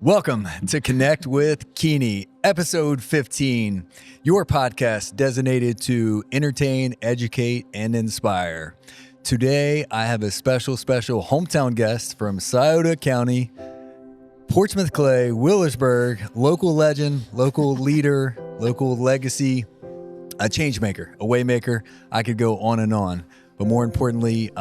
Welcome to Connect with Keeney, episode 15, your podcast designated to entertain, educate, and inspire. Today, I have a special hometown guest from Scioto County, Portsmouth Clay, Willersburg, local legend, local leader, local legacy, a change maker, a way maker. I could go on and on. But more importantly,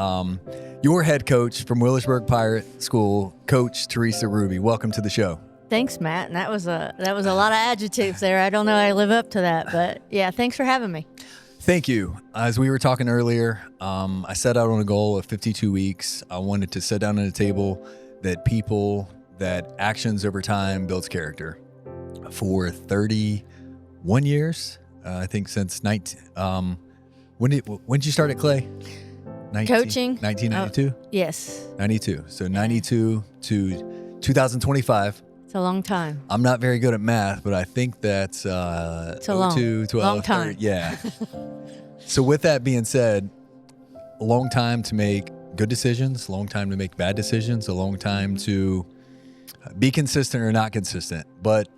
your head coach from Willersburg Pirate School, Coach Teresa Ruby. Welcome to the show. Thanks, Matt. And that was a lot of adjectives there. I don't know I live up to that, but yeah, thanks for having me. Thank you. As we were talking earlier, I set out on a goal of 52 weeks. I wanted to sit down at a table that actions over time builds character. For 31 years, I think since 19. When did you start at Clay? Coaching? 1992? Yes. 92. So 92 to 2025. It's a long time. I'm not very good at math, but I think that's it's a long time. Yeah. So with that being said, a long time to make good decisions, a long time to make bad decisions, a long time to be consistent or not consistent. But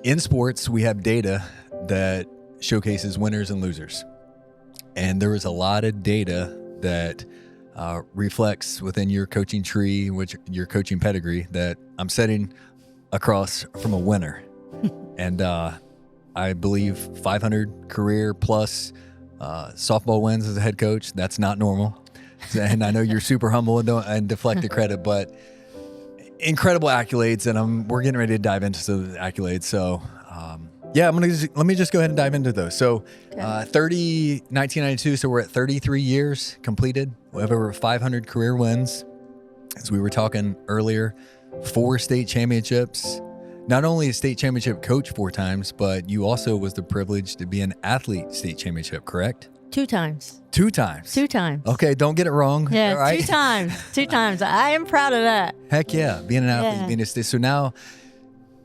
in sports, we have data that showcases winners and losers. And there is a lot of data that reflects within your coaching tree, your coaching pedigree, that I'm setting across from a winner. And I believe 500 career plus softball wins as a head coach. That's not normal. And I know you're super humble and deflect the credit, but incredible accolades. And we're getting ready to dive into some accolades. So let me just go ahead and dive into those. So 1992, so we're at 33 years completed. We have over 500 career wins. As we were talking earlier, 4 state championships. Not only a state championship coach 4 times, but you also was the privilege to be an athlete state championship, correct? 2 times. 2 times? 2 times. Okay, don't get it wrong. Yeah, right? 2 times. 2 times. I am proud of that. Heck yeah, being an athlete, being a state. So now,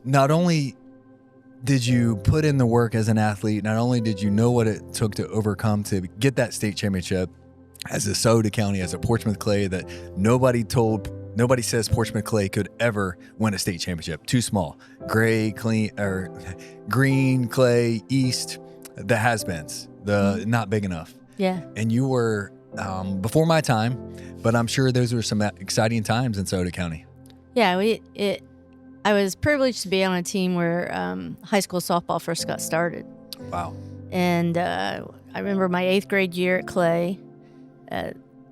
not only did you put in the work as an athlete, not only did you know what it took to overcome to get that state championship as a Scioto County, as a Portsmouth Clay, that nobody says Portsmouth Clay could ever win a state championship. Too small. Gray, clean, or green, clay, east, the has-beens, not big enough. Yeah. And you were before my time, but I'm sure those were some exciting times in Scioto County. Yeah, I was privileged to be on a team where high school softball first got started. Wow. And I remember my 8th grade year at Clay,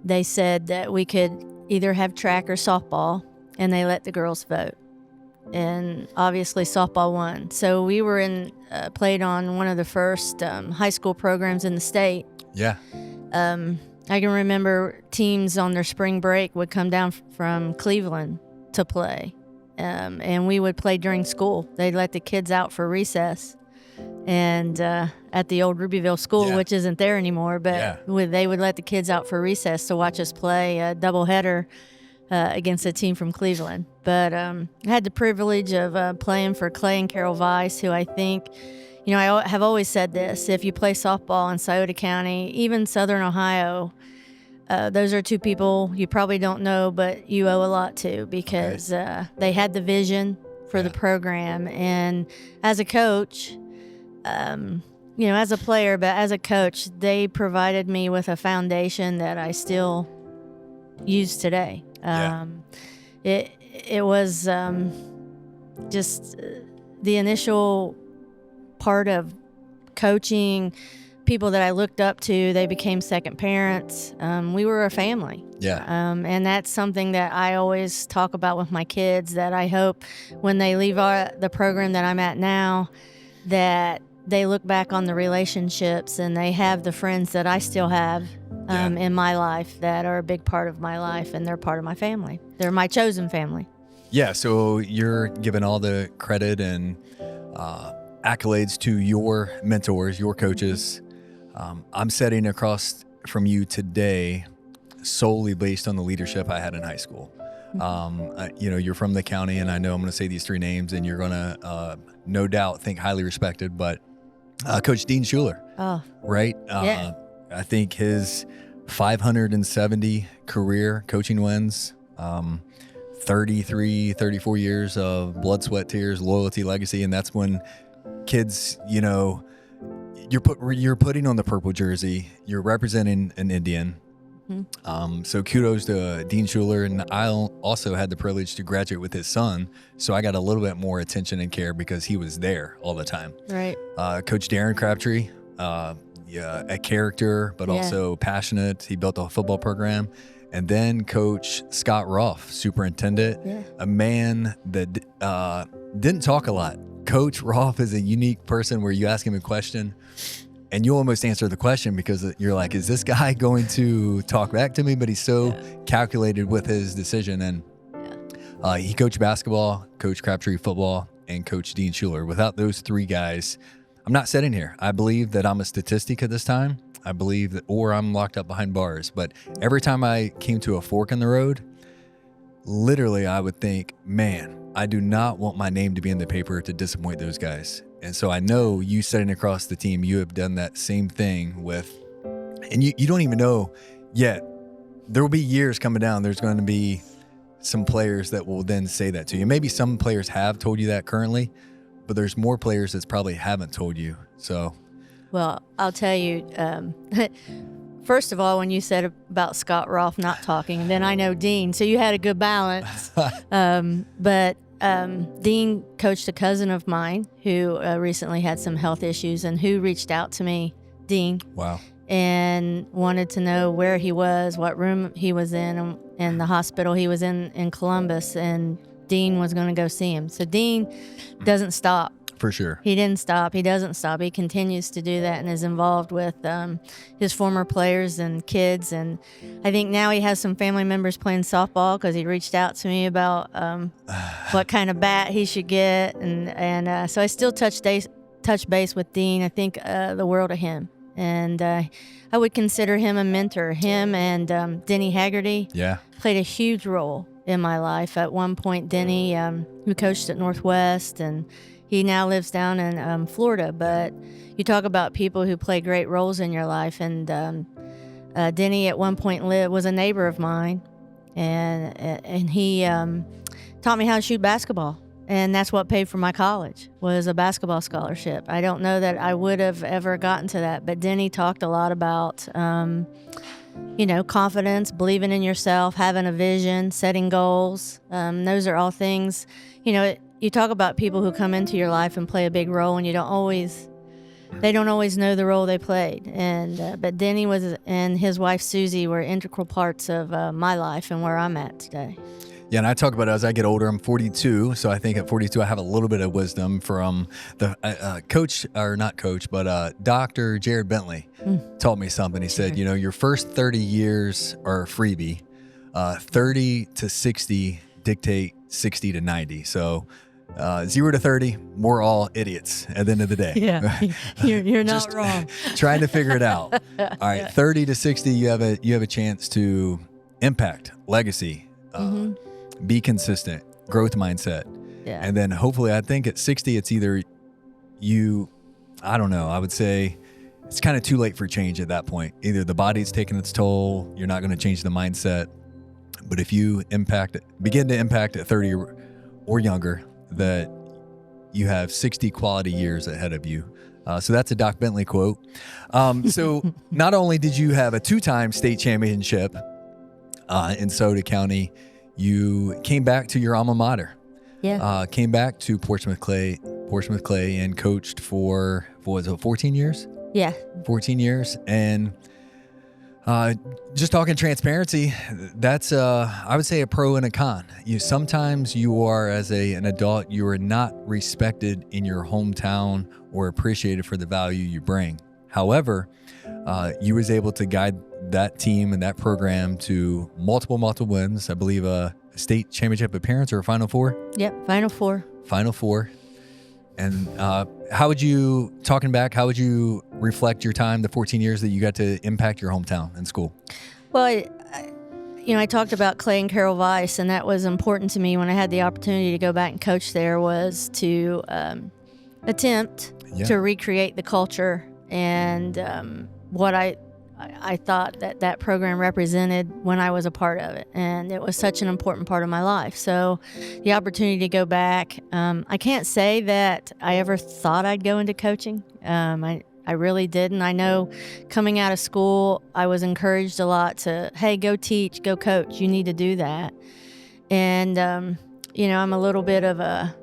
they said that we could either have track or softball, and they let the girls vote. And obviously softball won. So we were played on one of the first high school programs in the state. Yeah. I can remember teams on their spring break would come down from Cleveland to play. And we would play during school. They'd let the kids out for recess, and at the old Rubyville school, which isn't there anymore, but they would let the kids out for recess to watch us play a doubleheader against a team from Cleveland. But I had the privilege of playing for Clay and Carol Weiss, who I think, I have always said this: if you play softball in Scioto County, even Southern Ohio, those are 2 people you probably don't know, but you owe a lot to, because they had the vision for the program. And as a coach, as a player, but as a coach, they provided me with a foundation that I still use today. It was just the initial part of coaching. People that I looked up to, they became second parents. We were a family. Yeah. And that's something that I always talk about with my kids, that I hope when they leave the program that I'm at now, that they look back on the relationships and they have the friends that I still have in my life that are a big part of my life, and they're part of my family. They're my chosen family. Yeah, so you're giving all the credit and accolades to your mentors, your coaches. I'm setting across from you today solely based on the leadership I had in high school. You're from the county, and I know I'm going to say these 3 names, and you're going to no doubt think highly respected, but Coach Dean Schuler, right? I think his 570 career coaching wins, 33, 34 years of blood, sweat, tears, loyalty, legacy. And that's when kids, you're putting on the purple jersey. You're representing an Indian. So kudos to Dean Schuler. And I also had the privilege to graduate with his son. So I got a little bit more attention and care because he was there all the time. Right. Coach Darren Crabtree, a character, but also passionate. He built a football program. And then Coach Scott Roth, superintendent, a man that didn't talk a lot. Coach Roth is a unique person where you ask him a question and you almost answer the question because you're like, is this guy going to talk back to me? But he's so calculated with his decision. And he coached basketball, Coach Crabtree football, and Coach Dean Schuler. Without those three guys, I'm not sitting here. I believe that I'm a statistic at this time. I believe that, or I'm locked up behind bars. But every time I came to a fork in the road, literally I would think, man, I do not want my name to be in the paper to disappoint those guys. And so I know you sitting across the team, you have done that same thing with, and you don't even know yet. There will be years coming down. There's going to be some players that will then say that to you. Maybe some players have told you that currently, but there's more players that probably haven't told you. So, well, I'll tell you, first of all, when you said about Scott Roth not talking, and then I know Dean, so you had a good balance. But Dean coached a cousin of mine who recently had some health issues and who reached out to me, Dean. Wow. And wanted to know where he was, what room he was in, and the hospital he was in Columbus. And Dean was going to go see him. So Dean doesn't stop. For sure. He didn't stop. He doesn't stop. He continues to do that and is involved with his former players and kids. And I think now he has some family members playing softball because he reached out to me about what kind of bat he should get. And so I still touch base with Dean. I think the world of him. And I would consider him a mentor. Him and Denny Haggerty played a huge role in my life. At one point, Denny, who coached at Northwest, and he now lives down in Florida. But you talk about people who play great roles in your life. And Denny at one point was a neighbor of mine, and he taught me how to shoot basketball. And that's what paid for my college, was a basketball scholarship. I don't know that I would have ever gotten to that, but Denny talked a lot about, confidence, believing in yourself, having a vision, setting goals. Those are all things, you talk about people who come into your life and play a big role, and they don't always know the role they played. And but Denny and his wife Susie were integral parts of my life and where I'm at today. Yeah, and I talk about it as I get older. I'm 42, so I think at 42 I have a little bit of wisdom from the Dr. Jared Bentley taught me something. He said, your first 30 years are a freebie. 30 to 60 dictate 60 to 90. So 0 to 30, we're all idiots at the end of the day. Yeah, you're not wrong. Trying to figure it out. All right, 30 to 60, you have a chance to impact, legacy, be consistent, growth mindset. Yeah. And then hopefully, I think at 60, it's either I don't know, I would say it's kind of too late for change at that point. Either the body's taking its toll, you're not going to change the mindset. But if you begin to impact at 30 or younger, that you have 60 quality years ahead of you. So that's a Doc Bentley quote. So not only did you have a 2-time state championship in Sauter County, you came back to your alma mater. Yeah. Came back to Portsmouth Clay, and coached for, 14 years? Yeah. 14 years. And just talking transparency, that's I would say a pro and a con. Sometimes you are, as an adult, you are not respected in your hometown or appreciated for the value you bring. However, you was able to guide that team and that program to multiple wins. I believe a state championship appearance or a Final Four. Yep, Final Four. And how would you reflect your time, the 14 years that you got to impact your hometown and school? Well, I talked about Clay and Carol Weiss, and that was important to me when I had the opportunity to go back and coach there, was to attempt to recreate the culture and what I thought that program represented when I was a part of it, and it was such an important part of my life. So the opportunity to go back, I can't say that I ever thought I'd go into coaching. I really didn't. I know coming out of school, I was encouraged a lot to, hey, go teach, go coach. You need to do that. And, I'm a little bit of a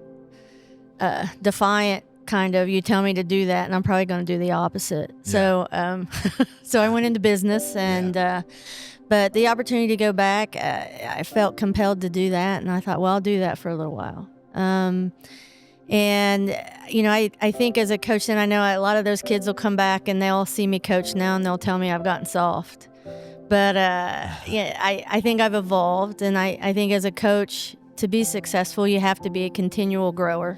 defiant kind of, you tell me to do that, and I'm probably going to do the opposite. Yeah. So I went into business, and but the opportunity to go back, I felt compelled to do that, and I thought, well, I'll do that for a little while. I think as a coach, then I know a lot of those kids will come back and they'll see me coach now, and they'll tell me I've gotten soft. But I think I've evolved, and I think as a coach, to be successful, you have to be a continual grower.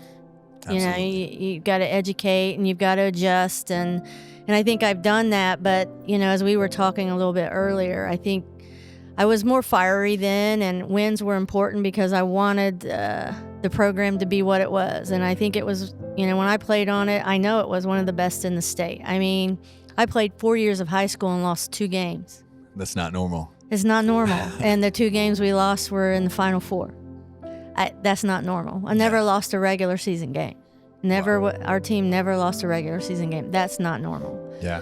Absolutely. You've got to educate, and you've got to adjust, and I think I've done that. But as we were talking a little bit earlier, I think I was more fiery then, and wins were important because I wanted the program to be what it was. And I think it was, when I played on it, I know it was one of the best in the state. I mean, I played 4 years of high school and lost 2 games. That's not normal. It's not normal. And the 2 games we lost were in the Final Four. That's not normal. I never lost a regular season game. Our team never lost a regular season game. That's not normal. Yeah.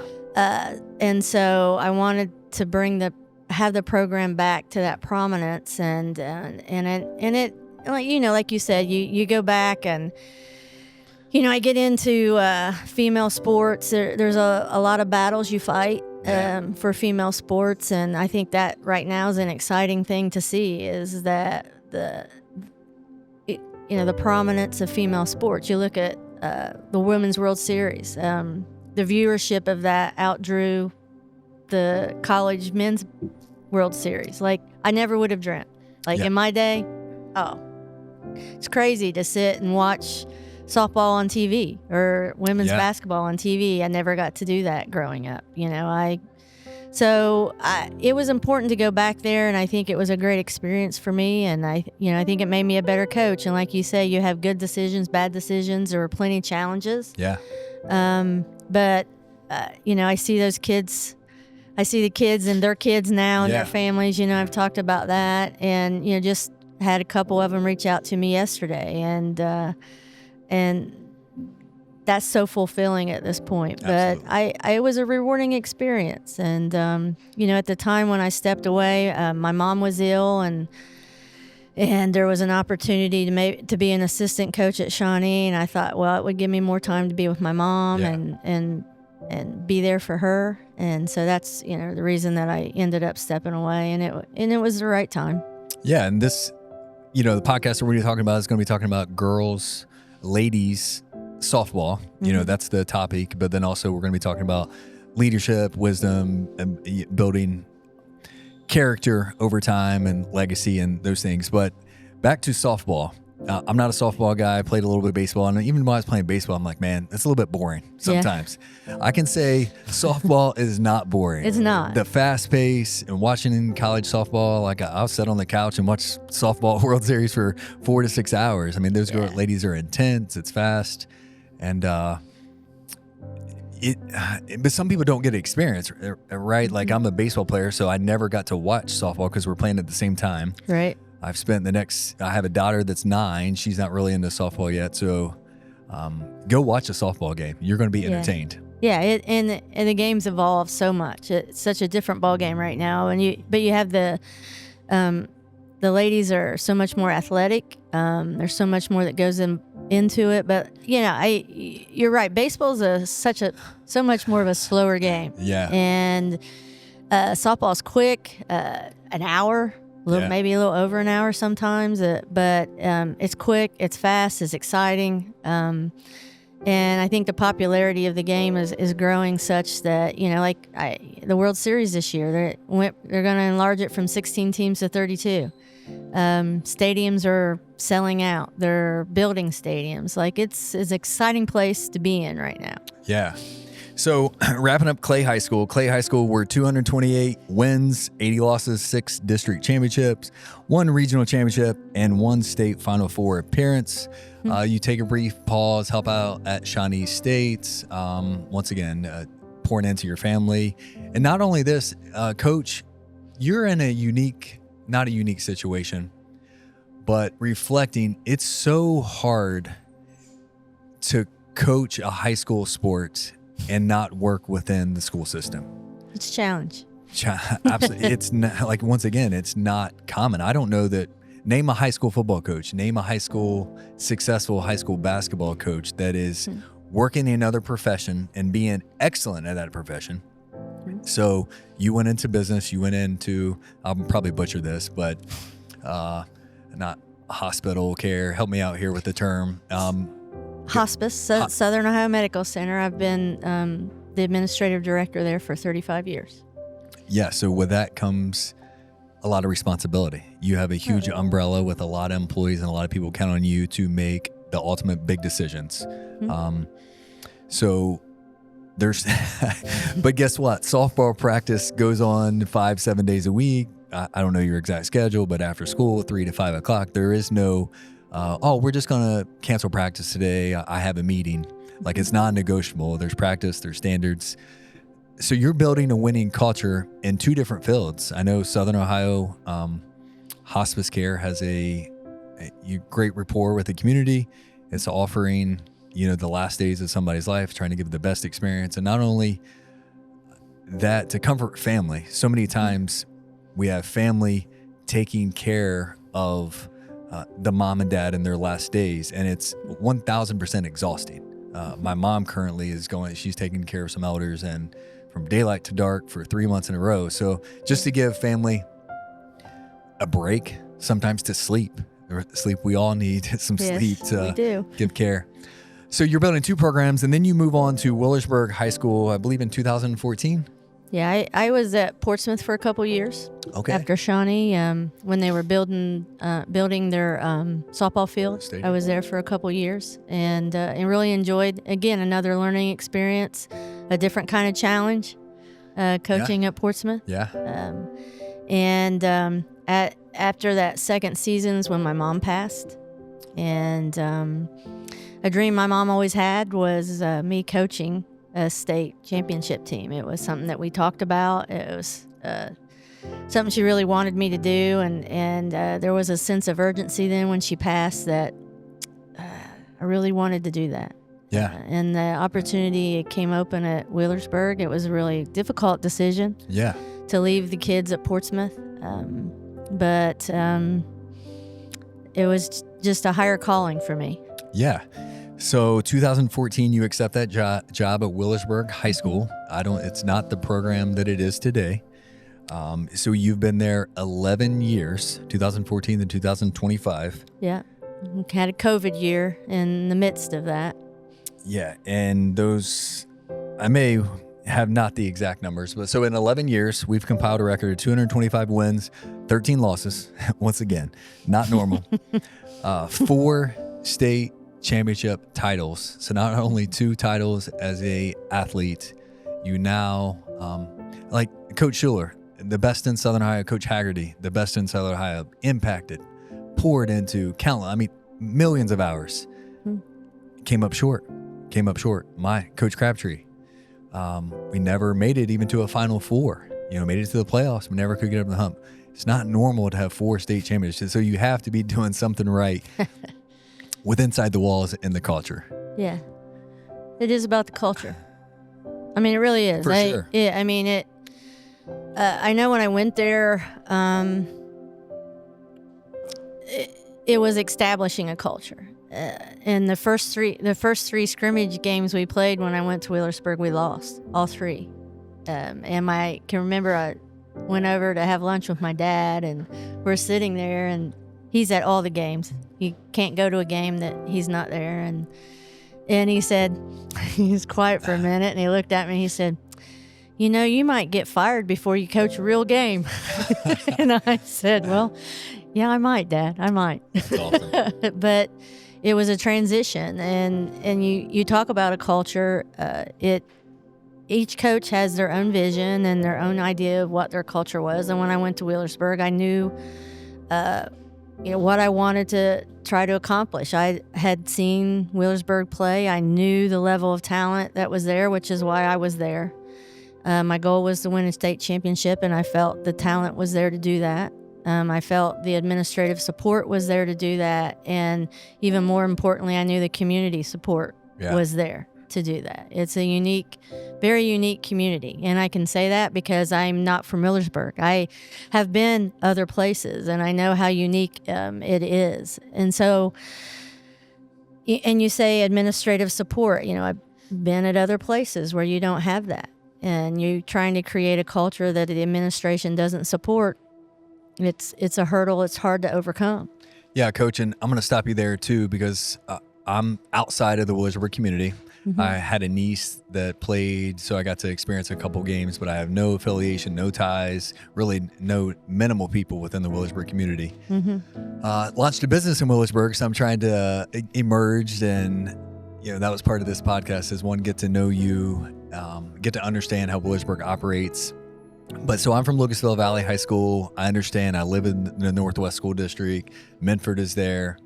And so I wanted to have the program back to that prominence, and it like you said, you go back, and I get into female sports. There's a lot of battles you fight for female sports, and I think that right now is an exciting thing to see, is that the prominence of female sports. You look at the Women's World Series. The viewership of that outdrew the college men's World Series. Like, I never would have dreamt. In my day, it's crazy to sit and watch softball on TV or women's basketball on TV. I never got to do that growing up. It was important to go back there, and I think it was a great experience for me. And I think it made me a better coach. And like you say, you have good decisions, bad decisions. There were plenty of challenges. Yeah. But I see those kids. I see the kids and their kids now and their families. I've talked about that, and just had a couple of them reach out to me yesterday, and that's so fulfilling at this point. Absolutely. But it was a rewarding experience. And, at the time when I stepped away, my mom was ill, and there was an opportunity to be an assistant coach at Shawnee. And I thought, well, it would give me more time to be with my mom and be there for her. And so that's, the reason that I ended up stepping away, and it was the right time. Yeah. And this, the podcast that we're going to be talking about is going to be talking about girls, ladies, softball. That's the topic. But then also we're going to be talking about leadership, wisdom, and building character over time, and legacy, and those things. But back to softball. I'm not a softball guy. I played a little bit of baseball, and even when I was playing baseball, I'm like, man, it's a little bit boring sometimes. Yeah. I can say softball is not boring. It's not. The fast pace, and watching in college softball, like I'll sit on the couch and watch softball World Series for 4 to 6 hours. I mean, those ladies are intense. It's fast. And but some people don't get experience, right? Like, I'm a baseball player, so I never got to watch softball because we're playing at the same time. Right. I have a daughter that's 9. She's not really into softball yet. So go watch a softball game. You're going to be entertained. Yeah. And the game's evolved so much. It's such a different ball game right now. But you have the ladies are so much more athletic. There's so much more that goes into it. But you're right. Baseball's so much more of a slower game. Yeah. And softball's quick, an hour. Maybe a little over an hour sometimes, but it's quick, it's fast, it's exciting, and I think the popularity of the game is growing such that the World Series this year, they're going to enlarge it from 16 teams to 32. Stadiums are selling out. They're building stadiums. It's an exciting place to be in right now. Yeah. So wrapping up Clay High School. Clay High School were 228 wins, 80 losses, 6 district championships, 1 regional championship, and 1 state Final Four appearance. You take a brief pause, help out at Shawnee State. Once again, pouring into your family. And not only this, Coach, you're in not a unique situation, but reflecting, it's so hard to coach a high school sport and not work within the school system. It's a challenge. Absolutely. It's not, like, once again, it's not common. I don't know that. Name a high school football coach, name a successful high school basketball coach that is working in another profession and being excellent at that profession. So you went into business, I'll probably butcher this, but not hospital care. Help me out here with the term. Hospice, Southern Ohio Medical Center. I've been the administrative director there for 35 years. Yeah, so with that comes a lot of responsibility. You have a huge umbrella with a lot of employees, and a lot of people count on you to make the ultimate big decisions. So there's, but guess what? Softball practice goes on 5-7 days a week. I don't know your exact schedule, but after school, 3 to 5 o'clock, there is no, we're just going to cancel practice today. I have a meeting. Like, it's non-negotiable. There's practice, there's standards. So you're building a winning culture in 2 different fields. I know Southern Ohio hospice care has a great rapport with the community. It's offering, the last days of somebody's life, trying to give the best experience. And not only that, to comfort family. So many times we have family taking care of the mom and dad in their last days, and it's 1,000% exhausting. My mom currently she's taking care of some elders, and from daylight to dark for 3 months in a row. So just to give family a break, sometimes to sleep. We all need some sleep to give care. So you're building 2 programs, and then you move on to Willersburg High School, I believe in 2014. Yeah, I was at Portsmouth for a couple years. Okay. After Shawnee, when they were building their softball field, Stadium. I was there for a couple years, and really enjoyed, again, another learning experience, a different kind of challenge, coaching at Portsmouth. Yeah. After that second season is when my mom passed, and a dream my mom always had was me coaching a state championship team. It was something that we talked about. It was something she really wanted me to do, and there was a sense of urgency then when she passed that I really wanted to do that. Yeah. And the opportunity came open at Willersburg. It was a really difficult decision. Yeah. To leave the kids at Portsmouth, but it was just a higher calling for me. Yeah. So 2014, you accept that job at Willersburg High School. It's not the program that it is today. So you've been there 11 years, 2014 to 2025. Yeah. Had a COVID year in the midst of that. Yeah. And those, I may have not the exact numbers, but so in 11 years, we've compiled a record of 225 wins, 13 losses. Once again, not normal. 4 state championship titles. So not only 2 titles as a athlete, you now, like Coach Schuler, the best in Southern Ohio, Coach Haggerty, the best in Southern Ohio, impacted, poured into millions of hours. Came up short. My Coach Crabtree, we never made it even to a Final Four. Made it to the playoffs, but never could get up the hump. It's not normal to have 4 state championships, so you have to be doing something right with inside the walls in the culture. Yeah, it is about the culture. I mean, it really is. For sure. Yeah, I mean it. I know when I went there, it was establishing a culture. And the first three scrimmage games we played when I went to Willersburg, we lost all 3. And I can remember I went over to have lunch with my dad, and we're sitting there, and he's at all the games. You can't go to a game that he's not there. And he said, he was quiet for a minute, and he looked at me and he said, you might get fired before you coach a real game. And I said, well, yeah, I might, Dad. I might. That's awesome. But it was a transition, and you talk about a culture. Each coach has their own vision and their own idea of what their culture was. And when I went to Willersburg, I knew, what I wanted to try to accomplish. I had seen Willersburg play. I knew the level of talent that was there, which is why I was there. My goal was to win a state championship, and I felt the talent was there to do that. I felt the administrative support was there to do that. And even more importantly, I knew the community support was there to do that. It's a unique, very unique community. And I can say that because I'm not from Millersburg. I have been other places, and I know how unique it is. And so, and you say administrative support, I've been at other places where you don't have that. And you're trying to create a culture that the administration doesn't support. It's a hurdle. It's hard to overcome. Yeah, Coach, and I'm going to stop you there too, because I'm outside of the Millersburg community. Mm-hmm. I had a niece that played, so I got to experience a couple games, but I have no affiliation, no ties, really no minimal people within the Millersburg community. Mm-hmm. Launched a business in Millersburg, so I'm trying to emerge, and that was part of this podcast, is one, get to know you, get to understand how Millersburg operates. But so I'm from Lucasville Valley High School. I understand. I live in the Northwest School District. Menford is there.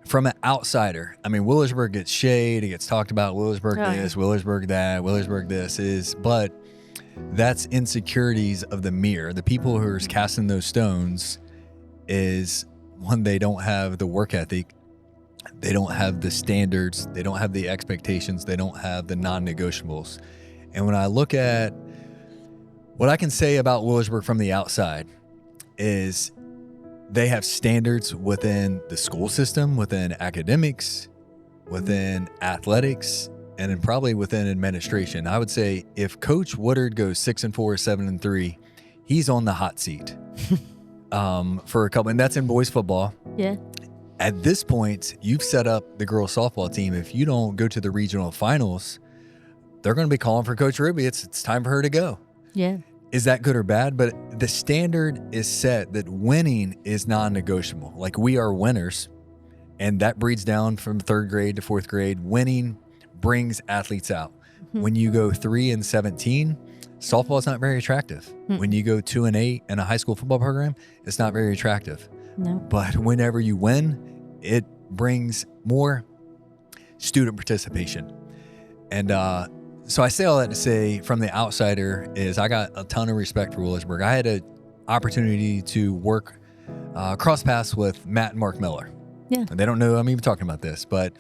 From an outsider, Millersburg gets shade. It gets talked about. Millersburg this, Millersburg that, Millersburg this is. But that's insecurities of the mirror. The people who are casting those stones is, one, they don't have the work ethic. They don't have the standards. They don't have the expectations. They don't have the non-negotiables. And when I look at what I can say about Millersburg from the outside is they have standards within the school system, within academics, within athletics, and then probably within administration. I would say if Coach Woodard goes 6-4, 7-3, he's on the hot seat for a couple, and that's in boys football. Yeah. At this point, you've set up the girls softball team. If you don't go to the regional finals, they're going to be calling for Coach Ruby. It's time for her to go. Yeah. Is that good or bad? But the standard is set that winning is non-negotiable. Like, we are winners, and that breeds down from 3rd grade to 4th grade. Winning brings athletes out. Mm-hmm. When you go 3-17, softball is not very attractive. Mm-hmm. When you go 2-8 in a high school football program, it's not very attractive. No. But whenever you win, it brings more student participation. And so I say all that to say, from the outsider, is I got a ton of respect for Millersburg. I had an opportunity to work cross paths with Matt and Mark Miller. Yeah. And they don't know I'm even talking about this, but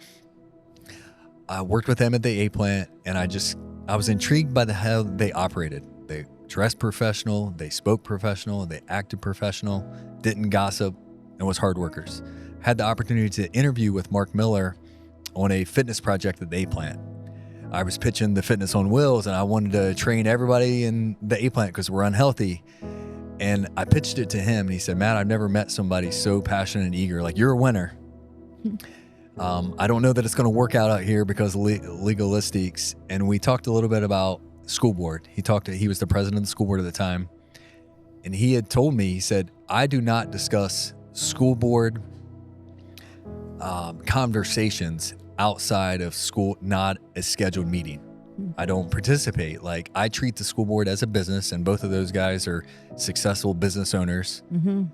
I worked with them at the A plant, and I was intrigued by how they operated. They dressed professional, they spoke professional, they acted professional, didn't gossip, and was hard workers. Had the opportunity to interview with Mark Miller on a fitness project at the A plant. I was pitching the fitness on wheels, and I wanted to train everybody in the A plant because we're unhealthy. And I pitched it to him, and he said, "Matt, I've never met somebody so passionate and eager. Like, you're a winner. I don't know that it's going to work out here because of legalistics." And we talked a little bit about school board. He was the president of the school board at the time. And he had told me, he said, "I do not discuss school board conversations outside of school, not a scheduled meeting. I don't participate. Like, I treat the school board as a business, and both of those guys are successful business owners." Mm-hmm.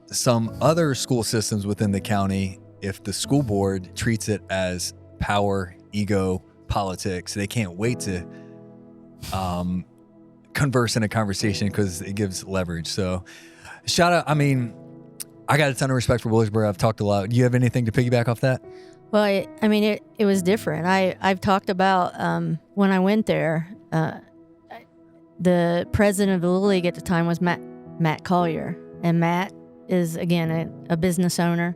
Some other school systems within the county, if the school board treats it as power, ego, politics, they can't wait to converse in a conversation because it gives leverage. So shout out. I got a ton of respect for Millersburg. I've talked a lot. Do you have anything to piggyback off that? Well, it was different. I've talked about when I went there, the president of the Little League at the time was Matt Collier. And Matt is, again, a business owner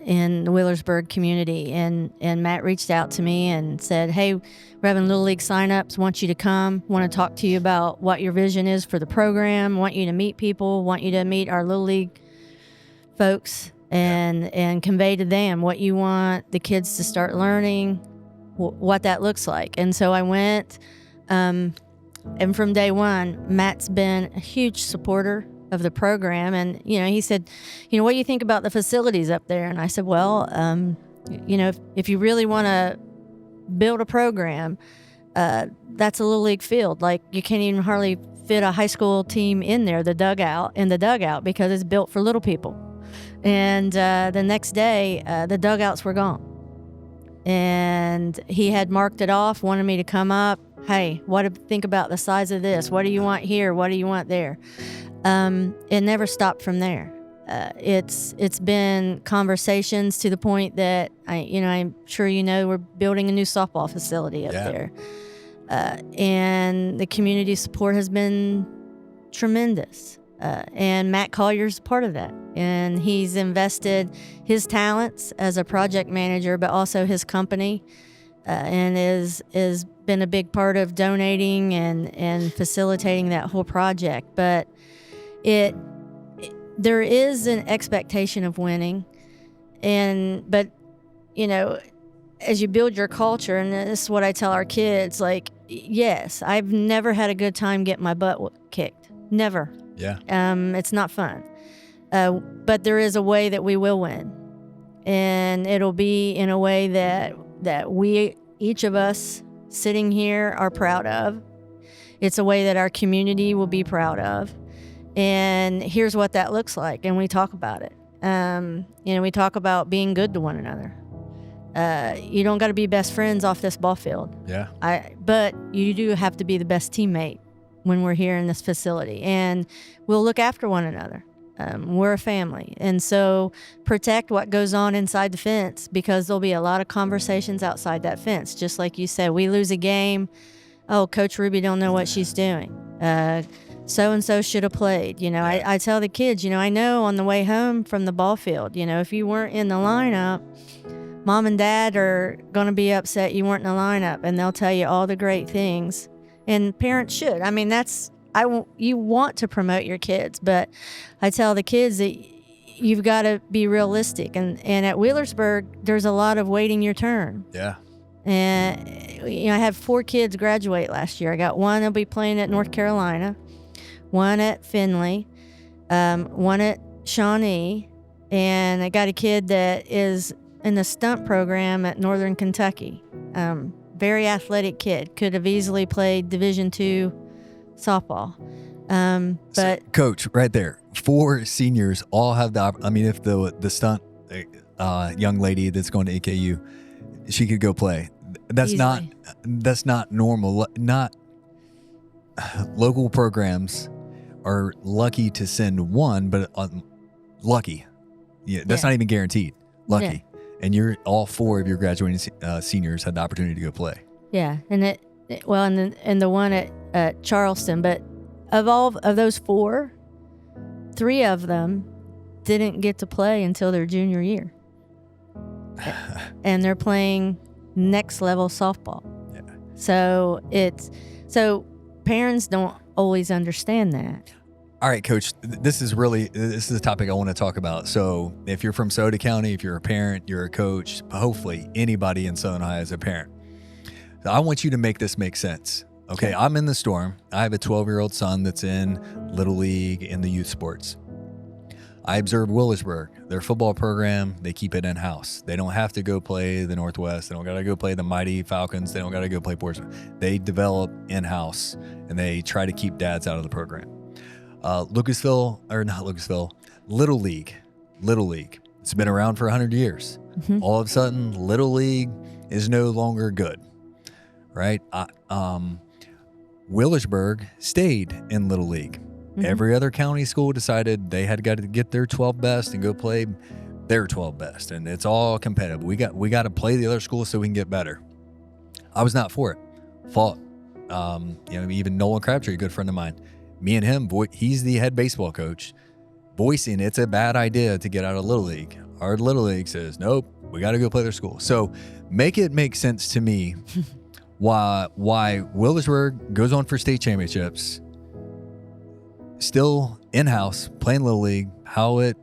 in the Millersburg community. And Matt reached out to me and said, "Hey, we're having Little League signups. Want you to come. Want to talk to you about what your vision is for the program. Want you to meet people. Want you to meet our Little League folks and convey to them what you want the kids to start learning, what that looks like." And so I went, and from day one, Matt's been a huge supporter of the program. And, he said, "What do you think about the facilities up there?" And I said, "Well, if you really want to build a program, that's a Little League field. Like, you can't even hardly fit a high school team in there, the dugout, because it's built for little people." And the next day, the dugouts were gone. And he had marked it off, wanted me to come up. Hey, think about the size of this. What do you want here? What do you want there? It never stopped from there. It's been conversations to the point that I'm sure we're building a new softball facility up there, and the community support has been tremendous. And Matt Collier's part of that, and he's invested his talents as a project manager, but also his company, and is been a big part of donating and facilitating that whole project. But there is an expectation of winning, but as you build your culture, and this is what I tell our kids, like, yes, I've never had a good time getting my butt kicked. Never. Yeah. It's not fun. But there is a way that we will win. And it'll be in a way that we, each of us sitting here, are proud of. It's a way that our community will be proud of. And here's what that looks like. And we talk about it. We talk about being good to one another. You don't got to be best friends off this ball field. Yeah. But you do have to be the best teammate when we're here in this facility, and we'll look after one another. We're a family, and so protect what goes on inside the fence, because there'll be a lot of conversations outside that fence. Just like you said, we lose a game. Oh, Coach Ruby don't know what she's doing. So-and-so should have played. I tell the kids, I know on the way home from the ball field, if you weren't in the lineup, Mom and Dad are going to be upset you weren't in the lineup, and they'll tell you all the great things. And parents should. I mean, you want to promote your kids, but I tell the kids that you've got to be realistic. And at Wheelersburg, there's a lot of waiting your turn. Yeah. And, I had 4 kids graduate last year. I got one that'll be playing at North Carolina, one at Findlay, one at Shawnee, and I got a kid that is in the stunt program at Northern Kentucky. Very athletic kid, could have easily played Division II softball. But so, Coach, right there, 4 seniors all have if the stunt young lady that's going to AKU, she could go play. That's easily. not normal. Not local programs are lucky to send one, but lucky. Yeah, that's not even guaranteed. Lucky. Yeah. And all 4 of your graduating seniors had the opportunity to go play. Yeah, and the one at Charleston. But of those 4, 3 of them didn't get to play until their junior year, and they're playing next level softball. Yeah. So parents don't always understand that. All right, Coach, this is a topic I want to talk about. So if you're from Sauter County, if you're a parent, you're a coach, hopefully anybody in Southern Ohio is a parent. So I want you to make this make sense. Okay, I'm in the Storm. I have a 12-year-old son that's in Little League in the youth sports. I observe Wheelersburg, their football program, they keep it in-house. They don't have to go play the Northwest. They don't got to go play the Mighty Falcons. They don't got to go play Portsmouth. They develop in-house, and they try to keep dads out of the program. Little League. It's been around for 100 years. Mm-hmm. All of a sudden, Little League is no longer good, right? Wheelersburg stayed in Little League. Mm-hmm. Every other county school decided they had got to get their 12 best and go play their 12 best, and it's all competitive. We got to play the other schools so we can get better. I was not for it. Fought. Even Nolan Crabtree, a good friend of mine. Me and him, he's the head baseball coach, voicing it's a bad idea to get out of Little League. Our Little League says, nope, we got to go play their school. So make it make sense to me why Wheelersburg goes on for state championships, still in-house, playing Little League, how it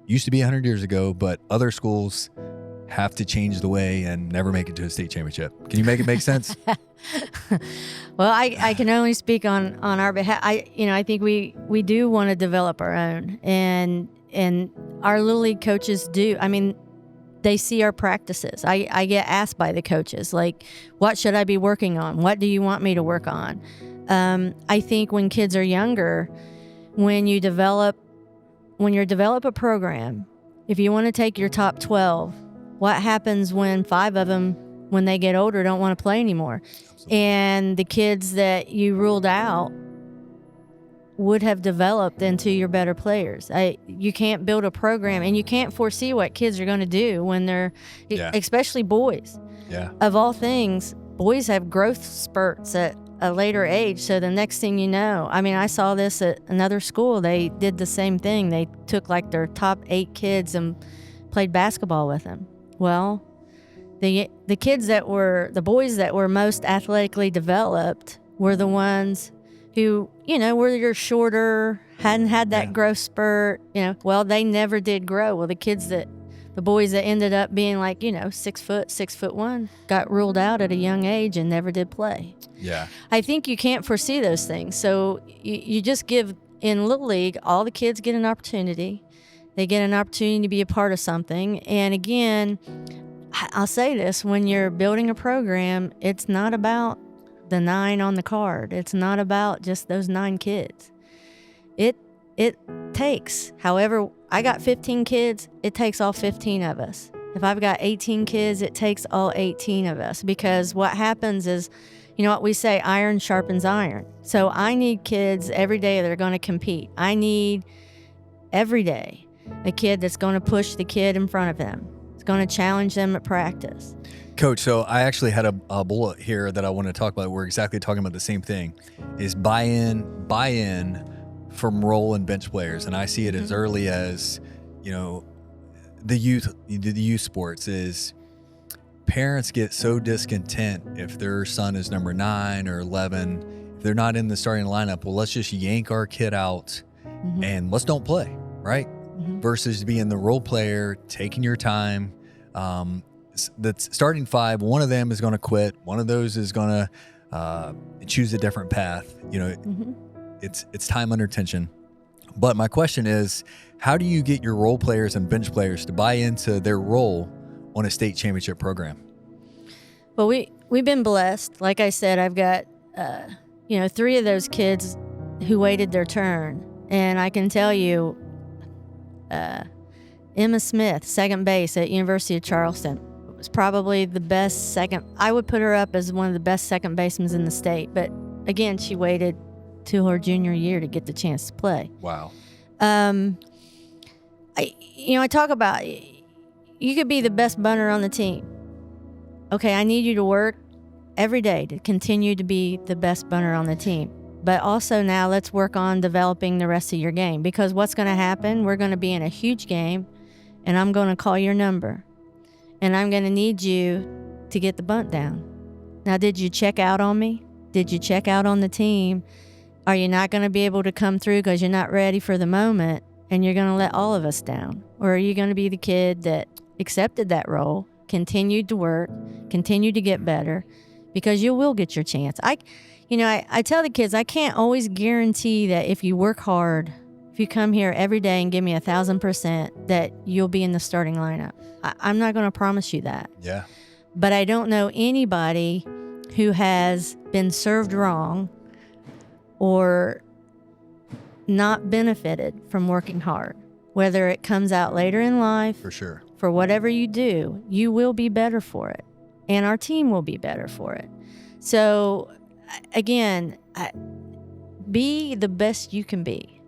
used to be 100 years ago, but other schools have to change the way and never make it to a state championship. Can you make it make sense? Well, I can only speak on our behalf. I think we do want to develop our own, and our Little League coaches do. I mean, they see our practices. I get asked by the coaches, like, what should I be working on? What do you want me to work on? I think when kids are younger, when you develop a program, if you want to take your top 12, what happens when 5 of them when they get older, don't want to play anymore. Absolutely. And the kids that you ruled out would have developed into your better players. You can't build a program, and you can't foresee what kids are going to do when they're, especially boys. Yeah. Of all things, boys have growth spurts at a later age. So the next thing you know, I mean, I saw this at another school. They did the same thing. They took like their top 8 kids and played basketball with them. Well, the kids that were, the boys that were most athletically developed were the ones who, were your shorter, hadn't had that growth spurt, well, they never did grow. Well, the boys that ended up being like, 6'1", got ruled out at a young age and never did play. Yeah. I think you can't foresee those things. So you just give, in Little League, all the kids get an opportunity. They get an opportunity to be a part of something. And again, I'll say this, when you're building a program, it's not about the 9 on the card. It's not about just those 9 kids. It takes, however, I got 15 kids, it takes all 15 of us. If I've got 18 kids, it takes all 18 of us, because what happens is, what we say, iron sharpens iron. So I need kids every day that are going to compete. I need every day a kid that's going to push the kid in front of them. It's going to challenge them at practice. Coach, so I actually had a bullet here that I want to talk about. We're exactly talking about the same thing, is buy-in from role and bench players. And I see it as early as, the youth sports is parents get so discontent if their son is number 9 or 11. If they're not in the starting lineup, well, let's just yank our kid out and let's don't play, right? Versus being the role player, taking your time. That's starting 5, one of them is going to quit. One of those is going to choose a different path. It's time under tension. But my question is, how do you get your role players and bench players to buy into their role on a state championship program? Well, we've been blessed. Like I said, I've got 3 of those kids who waited their turn, and I can tell you, Emma Smith, second base at University of Charleston, was probably the best second. I would put her up as one of the best second basemen in the state. But again, she waited till her junior year to get the chance to play. Wow. I talk about, you could be the best bunter on the team. Okay, I need you to work every day to continue to be the best bunter on the team. But also now let's work on developing the rest of your game, because what's going to happen, we're going to be in a huge game, and I'm going to call your number, and I'm going to need you to get the bunt down. Now, did you check out on me? Did you check out on the team? Are you not going to be able to come through because you're not ready for the moment, and you're going to let all of us down? Or are you going to be the kid that accepted that role, continued to work, continued to get better, because you will get your chance? I tell the kids, I can't always guarantee that if you work hard, if you come here every day and give me 1,000%, that you'll be in the starting lineup. I'm not going to promise you that. Yeah. But I don't know anybody who has been served wrong or not benefited from working hard. Whether it comes out later in life, For sure. for whatever you do, you will be better for it. And our team will be better for it. So, again, be the best you can be.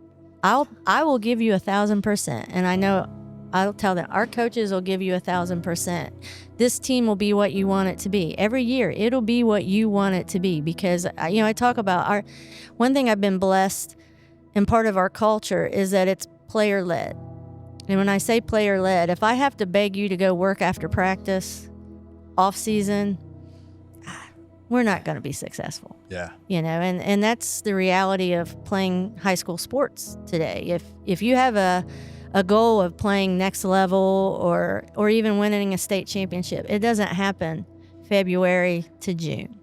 I will give you 1,000%. And I know I'll tell them, our coaches will give you 1,000%. This team will be what you want it to be. Every year, it'll be what you want it to be. Because, I talk about one thing I've been blessed, and part of our culture is that it's player-led. And when I say player-led, if I have to beg you to go work after practice, off-season, we're not going to be successful. Yeah. And that's the reality of playing high school sports today. If you have a goal of playing next level or even winning a state championship, it doesn't happen February to June.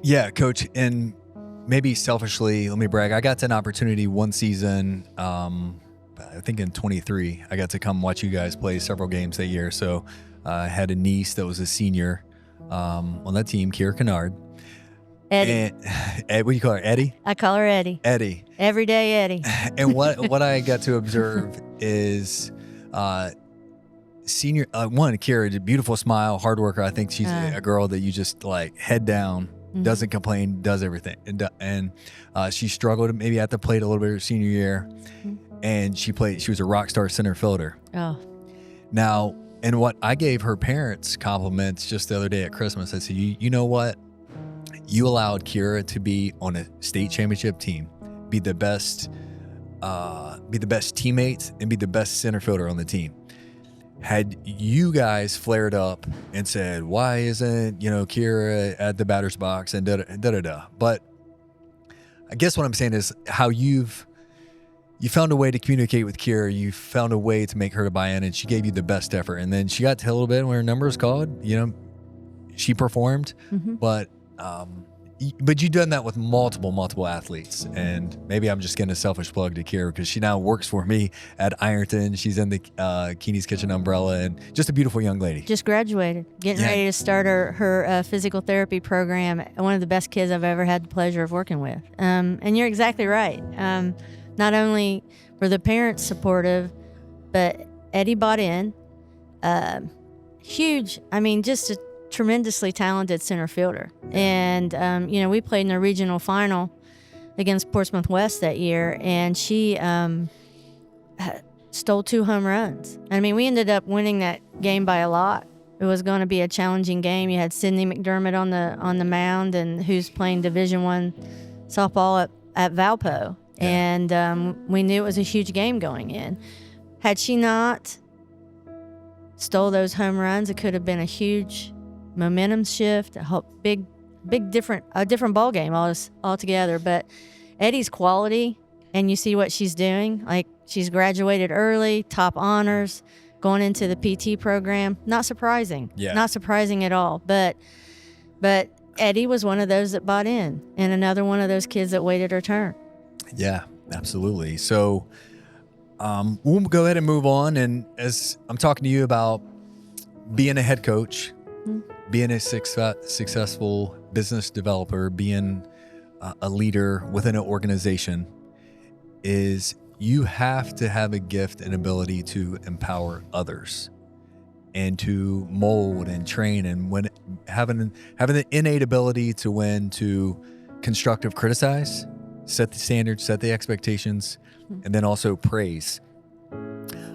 Yeah, Coach, and maybe selfishly, let me brag. I got an opportunity one season, I think in 23, I got to come watch you guys play several games that year. So I had a niece that was a senior on that team, Kiera Kennard. Eddie. What do you call her, Eddie? I call her Eddie. Eddie. Every day, Eddie. And what I got to observe is senior, one, Kira, a beautiful smile, hard worker. I think she's a girl that you just like head down, doesn't complain, does everything. And she struggled maybe at the plate a little bit her senior year. And she was a rock star center fielder. Oh. Now, and what I gave her parents compliments just the other day at Christmas, I said, you know what? You allowed Kira to be on a state championship team, be the best teammates, and be the best center fielder on the team. Had you guys flared up and said, why isn't, Kira at the batter's box and da-da-da. But I guess what I'm saying is how you found a way to communicate with Kira. You found a way to make her to buy in, and she gave you the best effort. And then she got to a little bit when her number was called, she performed, but you've done that with multiple athletes. And maybe I'm just getting a selfish plug to Kira because she now works for me at Ironton. She's in the Keeney's Kitchen umbrella, and just a beautiful young lady. Just graduated, getting ready to start her physical therapy program. One of the best kids I've ever had the pleasure of working with. And you're exactly right. Not only were the parents supportive, but Eddie bought in. Huge, just a tremendously talented center fielder. And, we played in the regional final against Portsmouth West that year, and she stole 2 home runs. We ended up winning that game by a lot. It was going to be a challenging game. You had Sydney McDermott on the mound, and who's playing Division I softball at Valpo. Yeah. And we knew it was a huge game going in. Had she not stole those home runs, it could have been a huge momentum shift, a different ball game altogether. But Eddie's quality, and you see what she's doing. Like, she's graduated early, top honors, going into the PT program. Not surprising. Yeah. Not surprising at all. But Eddie was one of those that bought in, and another one of those kids that waited her turn. Yeah, absolutely. So we'll go ahead and move on. And as I'm talking to you about being a head coach, being a successful business developer, being a leader within an organization, is you have to have a gift and ability to empower others and to mold and train, and when having the innate ability to constructive criticize, set the standards, set the expectations, and then also praise.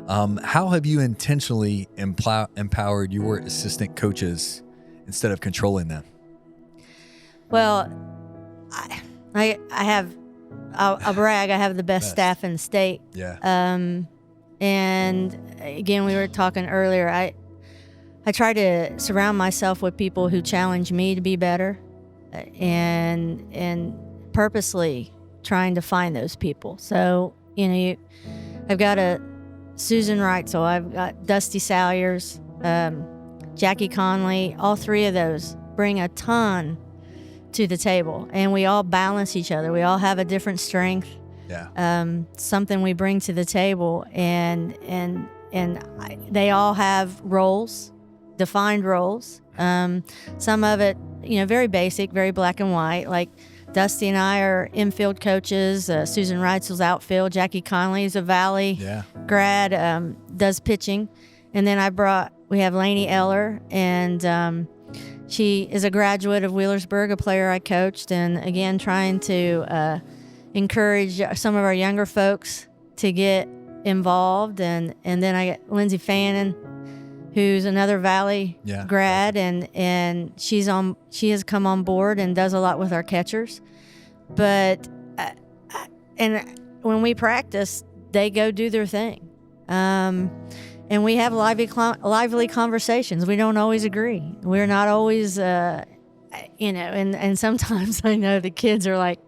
How have you intentionally empowered your assistant coaches instead of controlling them? Well, I'll brag, I have the best staff in the state. Yeah. And again, we were talking earlier, I try to surround myself with people who challenge me to be better, and purposely trying to find those people. So, I've got Susan Reitzel, I've got Dusty Salyers, Jackie Conley. All 3 of those bring a ton to the table, and we all balance each other. We all have a different strength. Yeah. Something we bring to the table, and they all have roles, defined roles. Some of it, very basic, very black and white, like Dusty and I are infield coaches. Susan Reitzel's outfield. Jackie Conley is a Valley grad, does pitching. And then we have Lainey Eller, and she is a graduate of Wheelersburg, a player I coached. And again, trying to encourage some of our younger folks to get involved. And then I got Lindsay Fannin, who's another Valley grad, and she has come on board and does a lot with our catchers. But and when we practice, they go do their thing, and we have lively conversations. We don't always agree. We're not always, and sometimes I know the kids are like,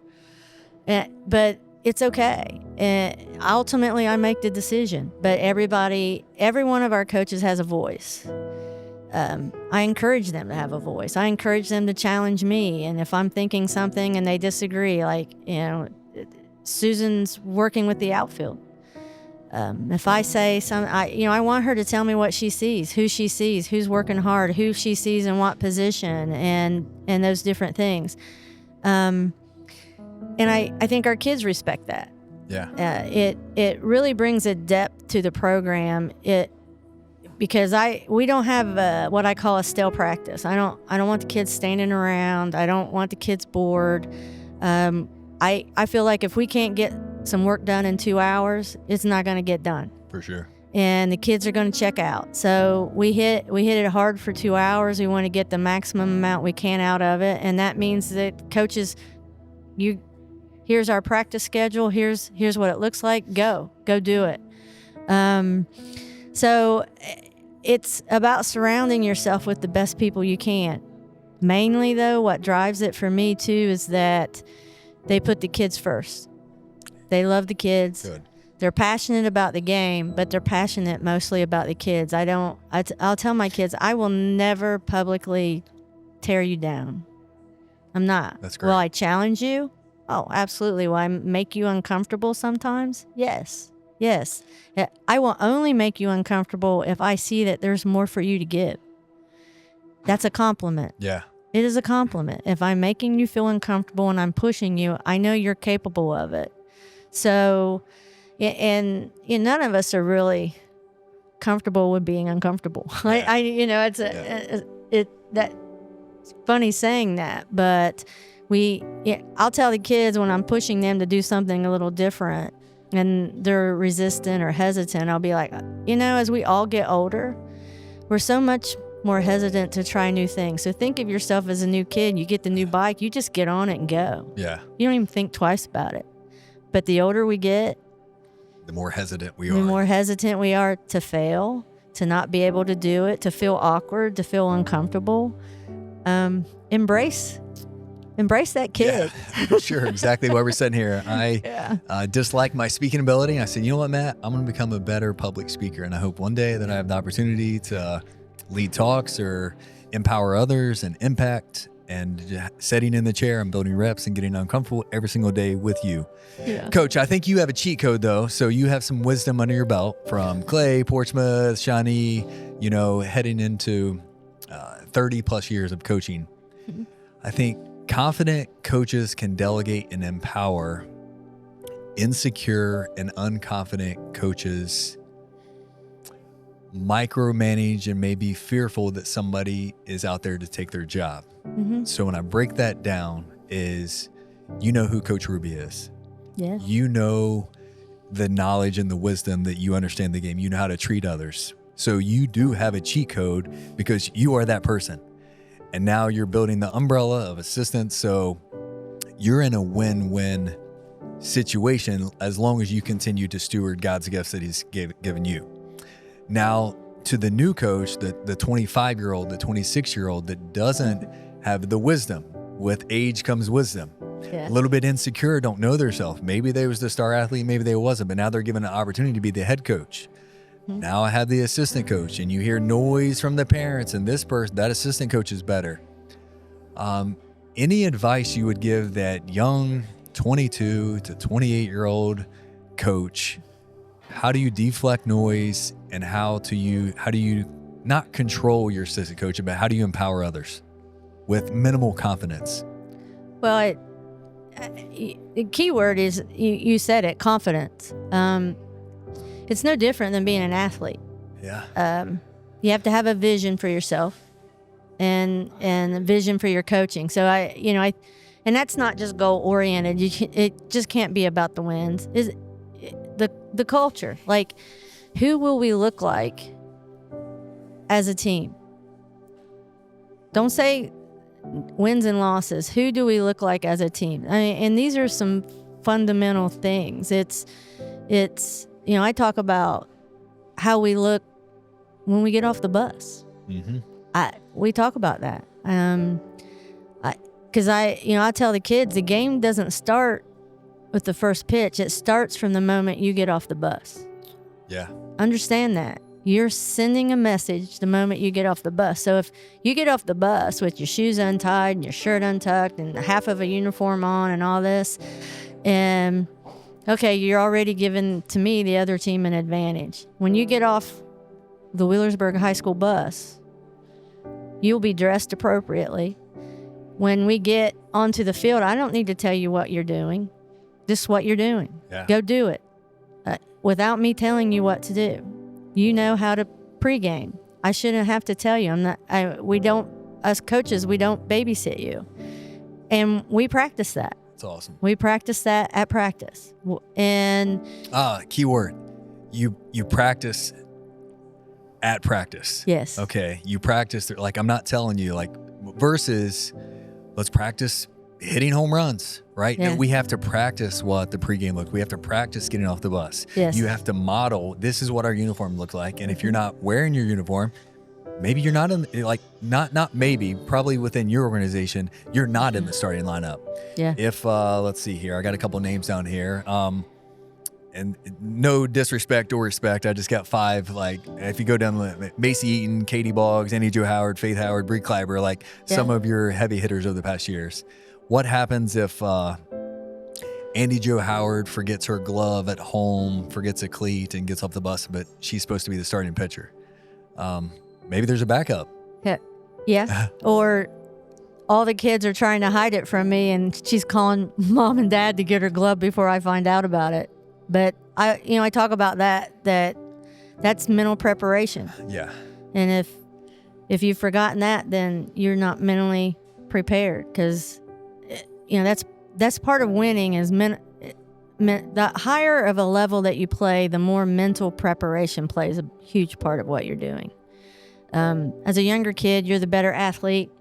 but it's okay. Ultimately, I make the decision, but every one of our coaches has a voice. I encourage them to have a voice. I encourage them to challenge me. And if I'm thinking something and they disagree, Susan's working with the outfield. If I say I want her to tell me what she sees, who she sees, who's working hard, who she sees in what position, and those different things. And I think our kids respect that. Yeah. It really brings a depth to the program. because we don't have what I call a stale practice. I don't want the kids standing around. I don't want the kids bored. I feel like if we can't get some work done in 2 hours, it's not going to get done. For sure. And the kids are going to check out. So we hit it hard for 2 hours. We want to get the maximum amount we can out of it, and that means that coaches, here's our practice schedule. Here's what it looks like. Go do it. So it's about surrounding yourself with the best people you can. Mainly, though, what drives it for me too is that they put the kids first. They love the kids. Good. They're passionate about the game, but they're passionate mostly about the kids. I'll tell my kids, I will never publicly tear you down. I'm not. That's great. Will I challenge you? Oh, absolutely. Will I make you uncomfortable sometimes? Yes. I will only make you uncomfortable if I see that there's more for you to give. That's a compliment. Yeah. It is a compliment. If I'm making you feel uncomfortable and I'm pushing you, I know you're capable of it. So, and none of us are really comfortable with being uncomfortable. Yeah. That's funny saying that, but I'll tell the kids when I'm pushing them to do something a little different and they're resistant or hesitant, I'll be like, as we all get older, we're so much more hesitant to try new things. So think of yourself as a new kid. You get the new bike, you just get on it and go. Yeah. You don't even think twice about it. But the older we get, the more hesitant we are. the more hesitant we are to fail, to not be able to do it, to feel awkward, to feel uncomfortable. Embrace that kid. Yeah, sure. Exactly why we're sitting here. I dislike my speaking ability. I said, you know what, Matt? I'm going to become a better public speaker. And I hope one day that I have the opportunity to lead talks or empower others and impact, and sitting in the chair and building reps and getting uncomfortable every single day with you. Yeah. Coach, I think you have a cheat code though. So you have some wisdom under your belt from Clay, Portsmouth, Shawnee, heading into 30 plus years of coaching. Mm-hmm. I think confident coaches can delegate and empower. Insecure and unconfident coaches micromanage and may be fearful that somebody is out there to take their job. Mm-hmm. So when I break that down is, who Coach Ruby is. Yeah. You know the knowledge and the wisdom that you understand the game. You know how to treat others. So you do have a cheat code because you are that person. And now you're building the umbrella of assistance. So you're in a win-win situation as long as you continue to steward God's gifts that he's given you. Now, to the new coach, the 25-year-old, the 26-year-old that doesn't have the wisdom, with age comes wisdom. Yeah. A little bit insecure, don't know themselves. Maybe they was the star athlete, maybe they wasn't, but now they're given an opportunity to be the head coach. Mm-hmm. Now I have the assistant coach, and you hear noise from the parents, and that assistant coach is better. Any advice you would give that young 22 to 28-year-old coach? How do you deflect noise, and how do you not control your assistant coach, but how do you empower others with minimal confidence? Well, the key word is, you said it, confidence. It's no different than being an athlete. Yeah. You have to have a vision for yourself and a vision for your coaching. So and that's not just goal oriented. It just can't be about the wins. Is the culture, like, who will we look like as a team? Don't say wins and losses. Who do we look like as a team? And these are some fundamental things. It's I talk about how we look when we get off the bus. Mm-hmm. We talk about that. Because I tell the kids, the game doesn't start with the first pitch. It starts from the moment you get off the bus. Yeah. Understand that. You're sending a message the moment you get off the bus. So if you get off the bus with your shoes untied and your shirt untucked and half of a uniform on and all this, and okay, you're already giving, to me, the other team an advantage. When you get off the Wheelersburg High School bus, you'll be dressed appropriately. When we get onto the field, I don't need to tell you what you're doing. Just what you're doing. Yeah. Go do it. Without me telling you what to do. You know how to pregame. I shouldn't have to tell you. Us coaches, we don't babysit you. And we practice that. That's awesome. We practice that at practice. And key word. You practice at practice. yes. Okay. You practice, like, I'm not telling you, like, versus let's practice hitting home runs, right? Yeah. No, we have to practice what the pregame looks. We have to practice getting off the bus. Yes. You have to model, this is what our uniform looks like. And if you're not wearing your uniform, maybe you're not in, like, not maybe, probably within your organization, you're not in the starting lineup. Yeah. If, let's see here, I got a couple names down here. And no disrespect or respect, I just got 5. Like, if you go down the Macy Eaton, Katie Boggs, Annie Jo Howard, Faith Howard, Bree Kleiber, like some of your heavy hitters over the past years. What happens if Andy Jo Howard forgets her glove at home, forgets a cleat, and gets off the bus, but she's supposed to be the starting pitcher? Maybe there's a backup. Yeah. Or all the kids are trying to hide it from me, and she's calling mom and dad to get her glove before I find out about it. But I talk about that's mental preparation. Yeah. And if you've forgotten that, then you're not mentally prepared, because that's part of winning is the higher of a level that you play, the more mental preparation plays a huge part of what you're doing. As a younger kid, you're the better athlete.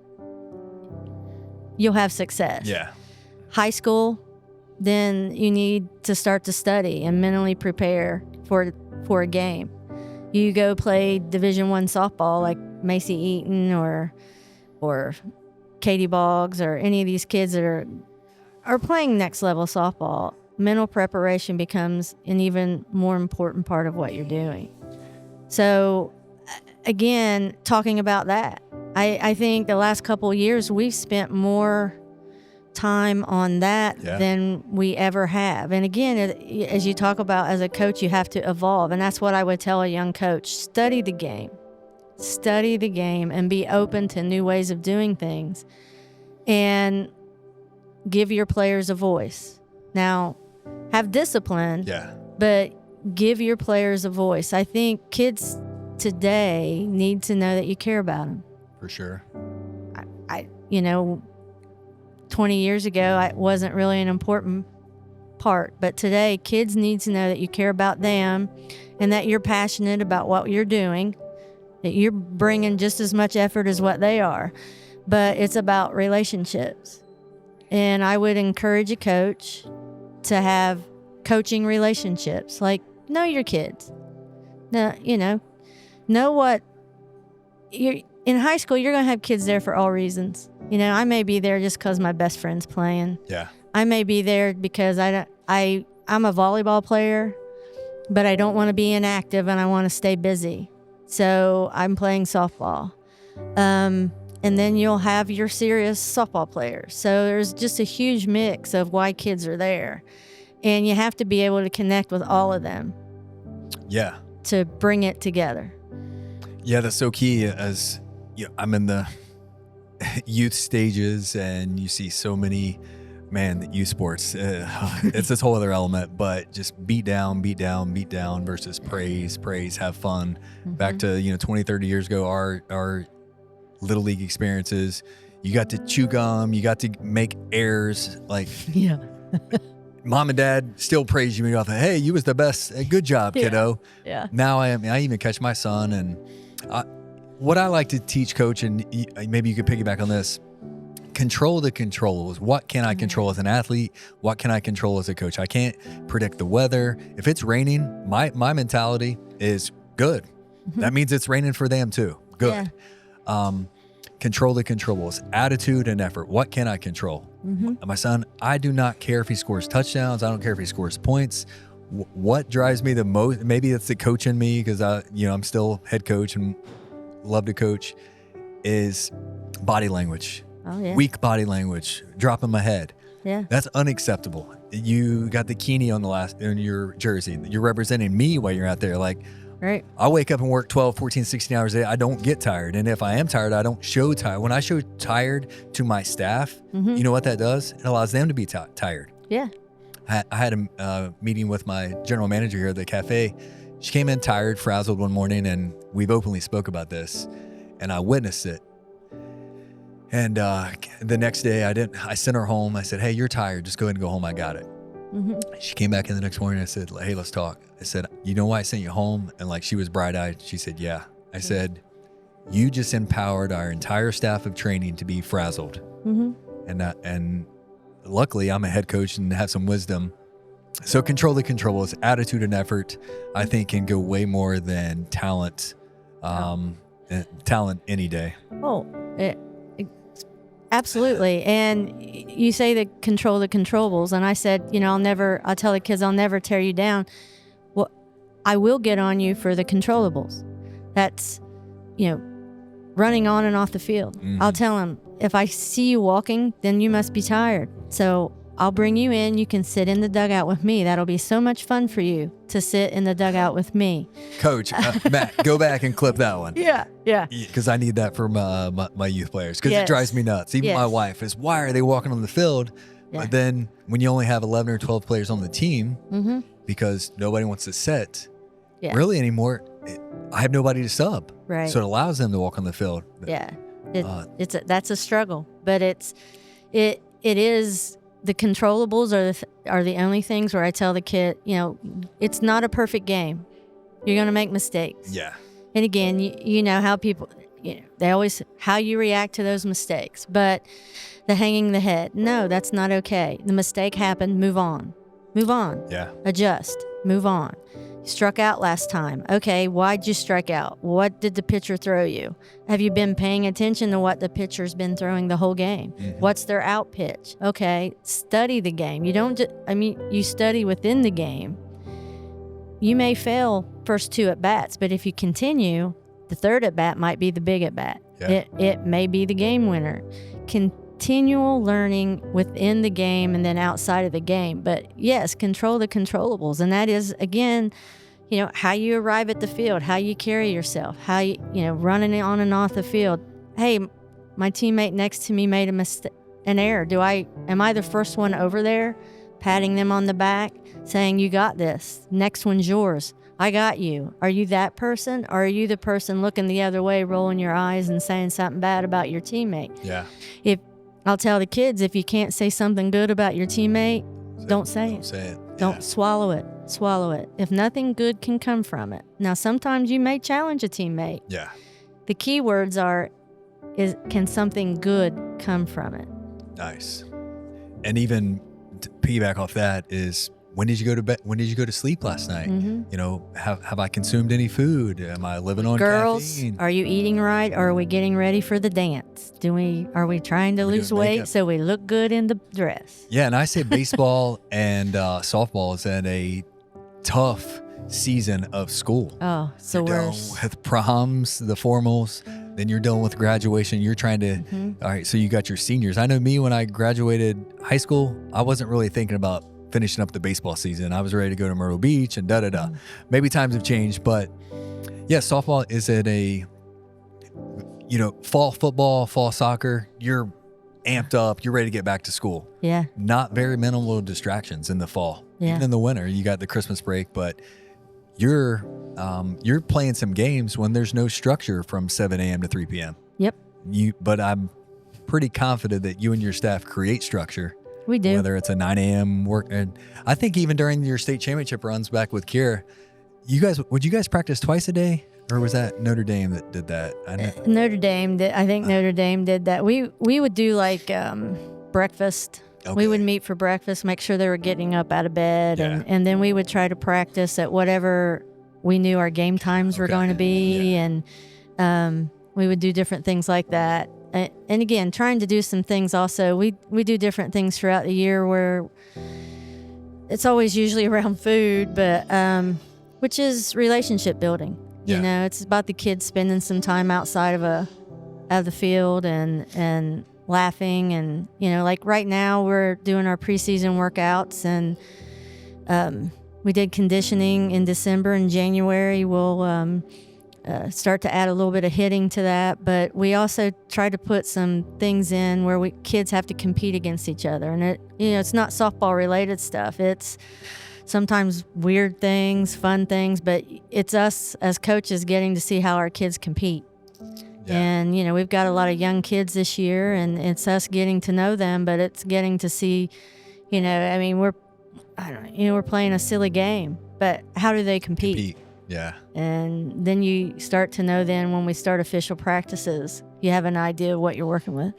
You'll have success. Yeah. High school, then you need to start to study and mentally prepare for a game. You go play Division I softball like Macy Eaton or Katie Boggs or any of these kids that are playing next level softball. Mental preparation becomes an even more important part of what you're doing. So again, talking about that, I think the last couple of years we've spent more time on that than we ever have. And again, as you talk about as a coach, you have to evolve. And that's what I would tell a young coach. Study the game and be open to new ways of doing things, and give your players a voice. Now, have discipline, but give your players a voice. I think kids today need to know that you care about them. For sure. 20 years ago, it wasn't really an important part. But today, kids need to know that you care about them and that you're passionate about what you're doing, that you're bringing just as much effort as what they are. But it's about relationships. And I would encourage a coach to have coaching relationships. Like, know your kids. Know what you're in high school. You're going to have kids there for all reasons. I may be there just because my best friend's playing. Yeah. I may be there because I'm a volleyball player, but I don't want to be inactive and I want to stay busy. So I'm playing softball. And then you'll have your serious softball players. So there's just a huge mix of why kids are there. And you have to be able to connect with all of them. Yeah. To bring it together. Yeah, that's so key. As I'm in the youth stages, and you see so many, youth sports. It's this whole other element, but just beat down versus praise, have fun. Mm-hmm. Back to 20, 30 years ago, our little league experiences. You got to chew gum. You got to make errors. Like mom and dad still praise you off. Hey, you was the best. Good job, kiddo. Yeah. Now I even catch my son, and what I like to teach, coach, and maybe you could piggyback on this. Control the controllables. What can I control as an athlete? What can I control as a coach? I can't predict the weather. If it's raining, my mentality is good. Mm-hmm. That means it's raining for them too. Good. Yeah. Control the controllables. Attitude and effort. What can I control? Mm-hmm. My son, I do not care if he scores touchdowns. I don't care if he scores points. What drives me the most, maybe it's the coach in me, because I'm still head coach and love to coach, is body language. Oh, yeah. Weak body language, dropping my head. Yeah. That's unacceptable. You got the Keeney on your jersey. You're representing me while you're out there. Like, right. I wake up and work 12, 14, 16 hours a day. I don't get tired. And if I am tired, I don't show tired. When I show tired to my staff, you know what that does? It allows them to be tired. Yeah. I had a meeting with my general manager here at the cafe. She came in tired, frazzled one morning, and we've openly spoke about this, and I witnessed it. And the next day, I sent her home. I said, hey, you're tired. Just go ahead and go home. I got it. She came back in the next morning. I said, hey, let's talk. I said, you know why I sent you home? And like, she was bright-eyed. She said, yeah. I said, you just empowered our entire staff of training to be frazzled. And luckily, I'm a head coach and have some wisdom. So control the controllables. Attitude and effort, I think, can go way more than talent. Talent any day. Oh, absolutely. And you say to control the controllables. And I said, I'll tell the kids, I'll never tear you down. Well, I will get on you for the controllables. That's, running on and off the field. I'll tell them, if I see you walking, then you must be tired. So I'll bring you in. You can sit in the dugout with me. That'll be so much fun for you to sit in the dugout with me. Coach, Matt, go back and clip that one. Yeah. Because I need that for my youth players, because Yes. it drives me nuts. Even Yes. my wife is, why are they walking on the field? Yeah. But then when you only have 11 or 12 players on the team, because nobody wants to sit, Yeah. really anymore, I have nobody to sub. Right. So it allows them to walk on the field. Yeah. That's a struggle, but it is the controllables are the only things where I tell the kid, it's not a perfect game. You're going to make mistakes. Yeah. And again, you know how people, they always, how you react to those mistakes. But the hanging the head, no, that's not okay. The mistake happened, move on. Yeah. Adjust, move on. You struck out last time. Okay, why'd you strike out? What did the pitcher throw you? Have you been paying attention to what the pitcher's been throwing the whole game? What's their out pitch? Okay, study the game. You don't you study within the game. You may fail first 2 at bats, but if you continue, the 3rd at bat might be the big at bat. Yeah. It may be the game winner. Continual learning within the game and then outside of the game. But yes, control the controllables. And that is, again, how you arrive at the field, how you carry yourself, how you, running on and off the field. Hey, my teammate next to me made an error. Am I the first one over there, patting them on the back, saying, you got this, next one's yours, I got you? Are you that person? Or are you the person looking the other way, rolling your eyes and saying something bad about your teammate? Yeah. I'll tell the kids, if you can't say something good about your teammate, don't say it. Say it. Don't swallow it. Swallow it. If nothing good can come from it. Now, sometimes you may challenge a teammate. Yeah. The key words are, can something good come from it? Nice. And even to piggyback off that is, when did you go to bed? When did you go to sleep last night? Have I consumed any food? Am I living on Girls, caffeine? are you eating right? Or are we getting ready for the dance? Are we trying to lose doing weight makeup? so we look good in the dress? Yeah, and I say baseball and softball is at a tough season of school. Oh, it's the You're dealing worst. with proms, the formals, then you're dealing with graduation. You're trying to, all right, so you got your seniors. I know me, when I graduated high school, I wasn't really thinking about finishing up the baseball season. I was ready to go to Myrtle Beach and da-da-da. Maybe times have changed, but yeah, softball is at a, fall football, fall soccer, you're amped up, you're ready to get back to school. Yeah. Not very minimal distractions in the fall. Yeah. Even in the winter, you got the Christmas break, but you're playing some games when there's no structure from 7 a.m. to 3 p.m. Yep. But I'm pretty confident that you and your staff create structure. We do. Whether it's a 9 a.m. work. And I think even during your state championship runs back with Kira, would you guys practice twice a day? Or was that Notre Dame that did that? Notre Dame did. I think Notre Dame did that. We would do like breakfast. Okay. We would meet for breakfast, make sure they were getting up out of bed, Yeah. and then we would try to practice at whatever we knew our game times were Okay. going to be, Yeah. and we would do different things like that. And again, trying to do some things also. We do different things throughout the year where it's always usually around food, but which is relationship building. Yeah. It's about the kids spending some time outside of the field and laughing, and like right now we're doing our preseason workouts, and we did conditioning in December and January. We'll start to add a little bit of hitting to that, but we also try to put some things in where kids have to compete against each other, and it's not softball related stuff. It's sometimes weird things, fun things, but it's us as coaches getting to see how our kids compete. Yeah. And, we've got a lot of young kids this year, and it's us getting to know them, but it's getting to see, we're playing a silly game, but how do they compete? Yeah. And then you start to know then when we start official practices, you have an idea of what you're working with.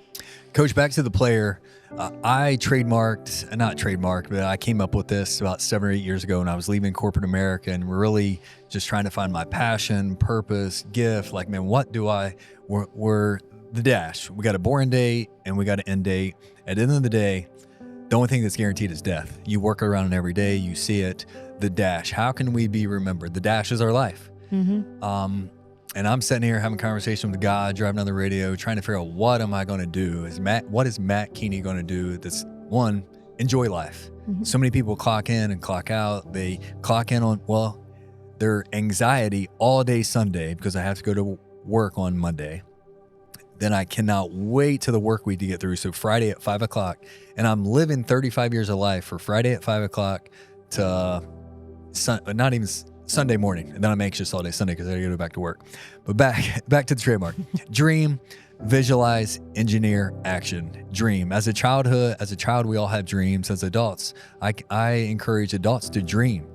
Coach, back to the player. Not trademarked, but I came up with this about 7 or 8 years ago when I was leaving corporate America and we're really just trying to find my passion, purpose, gift. Like, man, we're the dash. We got a born date and we got an end date. At the end of the day, the only thing that's guaranteed is death. You work around it every day. You see it. The dash. How can we be remembered? The dash is our life. Mm-hmm. And I'm sitting here having a conversation with God, driving on the radio, trying to figure out what am I going to do? What is Matt Keeney going to do? That's one, enjoy life. Mm-hmm. So many people clock in and clock out. They clock in on, their anxiety all day Sunday because I have to go to work on Monday. Then I cannot wait till the work week to get through. So Friday at 5 o'clock, and I'm living 35 years of life for Friday at 5 o'clock to not even Sunday morning. And then I'm anxious all day Sunday because I gotta go back to work. But back to the trademark. Dream, visualize, engineer, action. Dream. As a child, we all have dreams. As adults, I encourage adults to dream.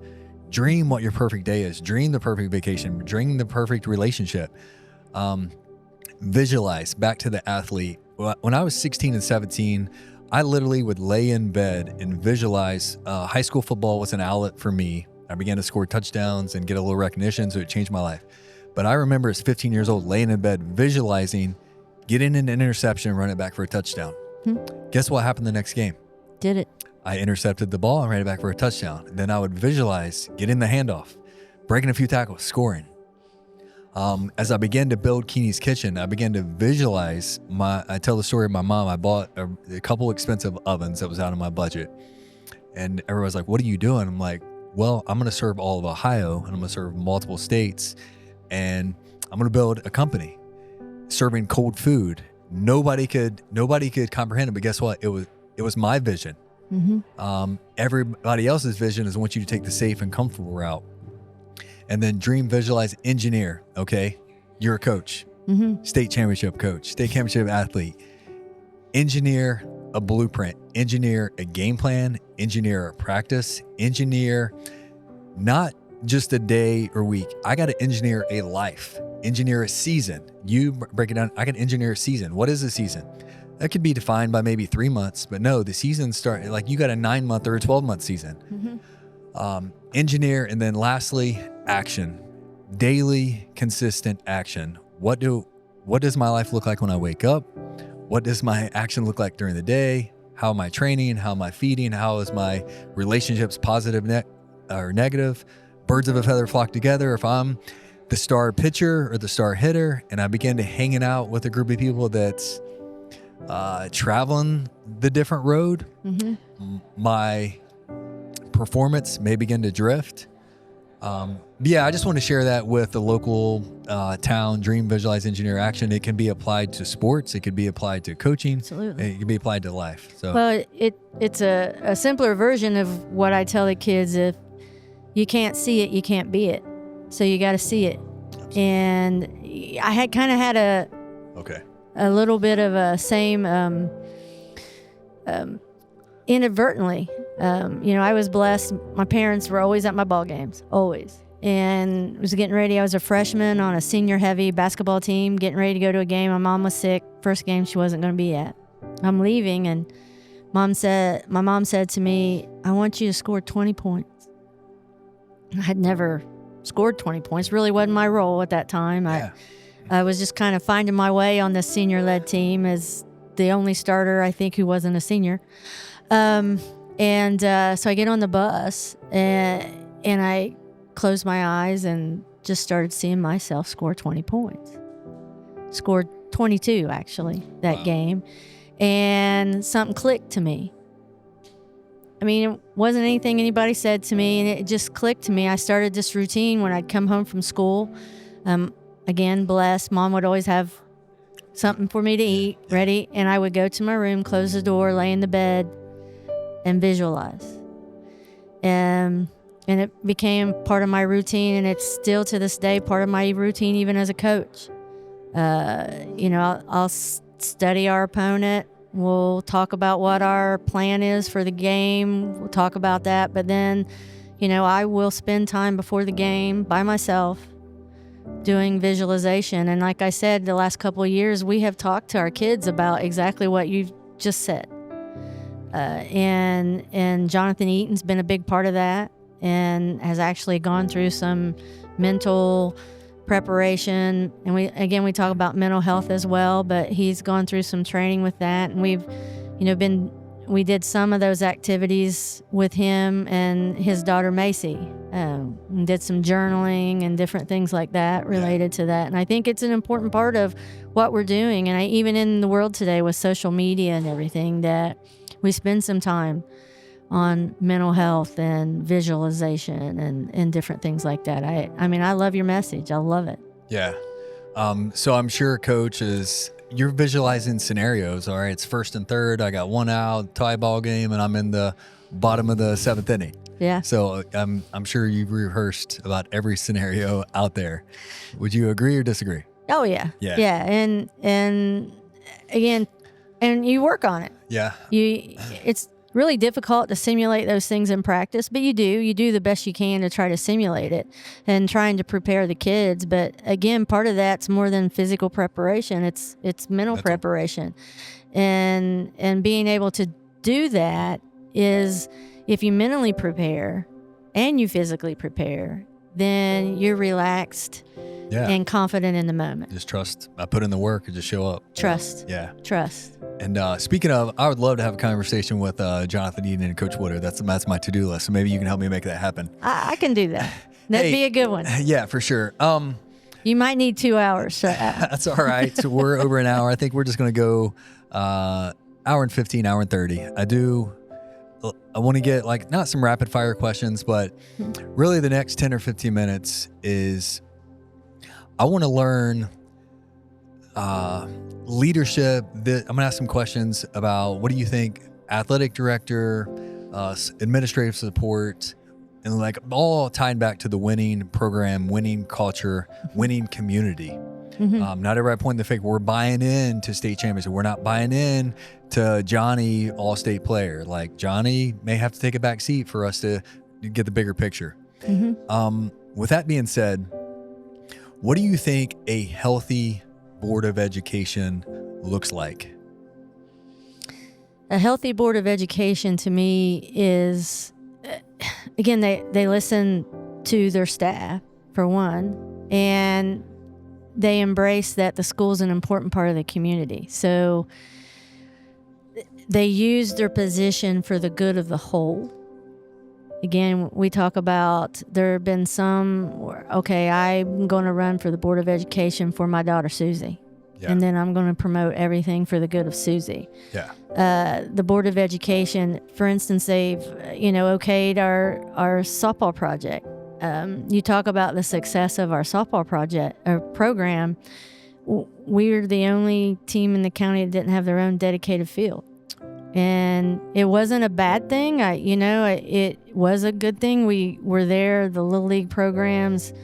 Dream what your perfect day is. Dream the perfect vacation. Dream the perfect relationship. Visualize. Back to the athlete. When I was 16 and 17, I literally would lay in bed and visualize. High school football was an outlet for me. I began to score touchdowns and get a little recognition, so it changed my life. But I remember as 15 years old, laying in bed, visualizing, getting an interception, running it back for a touchdown. Guess what happened the next game? Did it. I intercepted the ball and ran it back for a touchdown. And then I would visualize getting the handoff, breaking a few tackles, scoring. As I began to build Keeney's Kitchen, I began to visualize I tell the story of my mom. I bought a couple expensive ovens that was out of my budget. And everybody's like, what are you doing? I'm like, well, I'm going to serve all of Ohio and I'm going to serve multiple states and I'm going to build a company serving cold food. Nobody could comprehend it, but guess what? It was my vision. Mm-hmm. Everybody else's vision is I want you to take the safe and comfortable route. And then dream, visualize, engineer. Okay. You're a coach, state championship coach, state championship athlete. Engineer a blueprint, engineer a game plan, engineer a practice, engineer not just a day or week. I got to engineer a life, engineer a season. You break it down. I can engineer a season. What is a season? That could be defined by maybe 3 months, but no, the season start like you got a 9-month or a 12-month season. Engineer, and then lastly, action. Daily, consistent action. What does my life look like when I wake up? What does my action look like during the day? How am I training? How am I feeding? How is my relationships positive or negative? Birds of a feather flock together. If I'm the star pitcher or the star hitter, and I begin to hanging out with a group of people that's traveling the different road, my performance may begin to drift. I just want to share that with the local town. Dream, visualize, engineer, action. It can be applied to sports. It could be applied to coaching. Absolutely. It can be applied to life. So, well, it's a simpler version of what I tell the kids. If you can't see it, you can't be it. So you got to see it. Absolutely. And I had a little bit of a same inadvertently. I was blessed. My parents were always at my ball games, always. And was getting ready. I was a freshman on a senior heavy basketball team, getting ready to go to a game. My mom was sick. First game she wasn't going to be at. I'm leaving, and my mom said to me, I want you to score 20 points. I had never scored 20 points. Really wasn't my role at that time. Yeah. I was just kind of finding my way on this senior-led team as the only starter, I think, who wasn't a senior. So I get on the bus and I closed my eyes and just started seeing myself score 20 points. Scored 22, actually, that game. And something clicked to me. I mean, it wasn't anything anybody said to me, and it just clicked to me. I started this routine when I'd come home from school. Again, blessed. Mom would always have something for me to eat ready, and I would go to my room, close the door, lay in the bed, and visualize. And And it became part of my routine, and it's still to this day part of my routine, even as a coach. I'll study our opponent. We'll talk about what our plan is for the game. We'll talk about that. But then, I will spend time before the game by myself doing visualization. And like I said, the last couple of years, we have talked to our kids about exactly what you just said. And Jonathan Eaton's been a big part of that, and has actually gone through some mental preparation. And we talk about mental health as well, but he's gone through some training with that. And we did some of those activities with him and his daughter Macy. And did some journaling and different things like that related to that. And I think it's an important part of what we're doing. And even in the world today with social media and everything, that we spend some time on mental health and visualization and different things like that. I love your message. I love it. Yeah. So I'm sure, Coach, you're visualizing scenarios. All right, it's 1st and 3rd. I got 1 out, tie ball game, and I'm in the bottom of the 7th inning. Yeah. So I'm sure you've rehearsed about every scenario out there. Would you agree or disagree? Oh yeah. Yeah. Yeah. And again, and you work on it. Yeah. It's really difficult to simulate those things in practice, but you do the best you can to try to simulate it and trying to prepare the kids. But again, part of that's more than physical preparation. It's mental preparation. And being able to do that is, if you mentally prepare and you physically prepare, then you're relaxed and confident in the moment. Just trust. I put in the work and just show up. Trust. Yeah. Trust. And speaking of, I would love to have a conversation with Jonathan Eaton and Coach Woodard. That's my to-do list. So maybe you can help me make that happen. I can do that. That'd be a good one. Yeah, for sure. You might need 2 hours. So. That's all right. So we're over an hour. I think we're just going to go hour and 15, hour and 30. I want to get not some rapid fire questions, but really the next 10 or 15 minutes is I want to learn leadership. I'm going to ask some questions about what do you think athletic director, administrative support, and all tied back to the winning program, winning culture, winning community. Mm-hmm. Not everybody pointing the finger. We're buying in to state championship. We're not buying in to Johnny, all-state player. Johnny may have to take a back seat for us to get the bigger picture. Mm-hmm. With that being said, what do you think a healthy Board of Education looks like? A healthy Board of Education to me is, again, they listen to their staff, for one, and they embrace that the school's an important part of the community. So they use their position for the good of the whole. Again, we talk about there have been some, okay, I'm going to run for the Board of Education for my daughter, Susie. Yeah. And then I'm going to promote everything for the good of Susie. Yeah. The Board of Education, for instance, they've, okayed our softball project. You talk about the success of our softball project or program. We're the only team in the county that didn't have their own dedicated field. And it wasn't a bad thing. It was a good thing. We were there. The Little League programs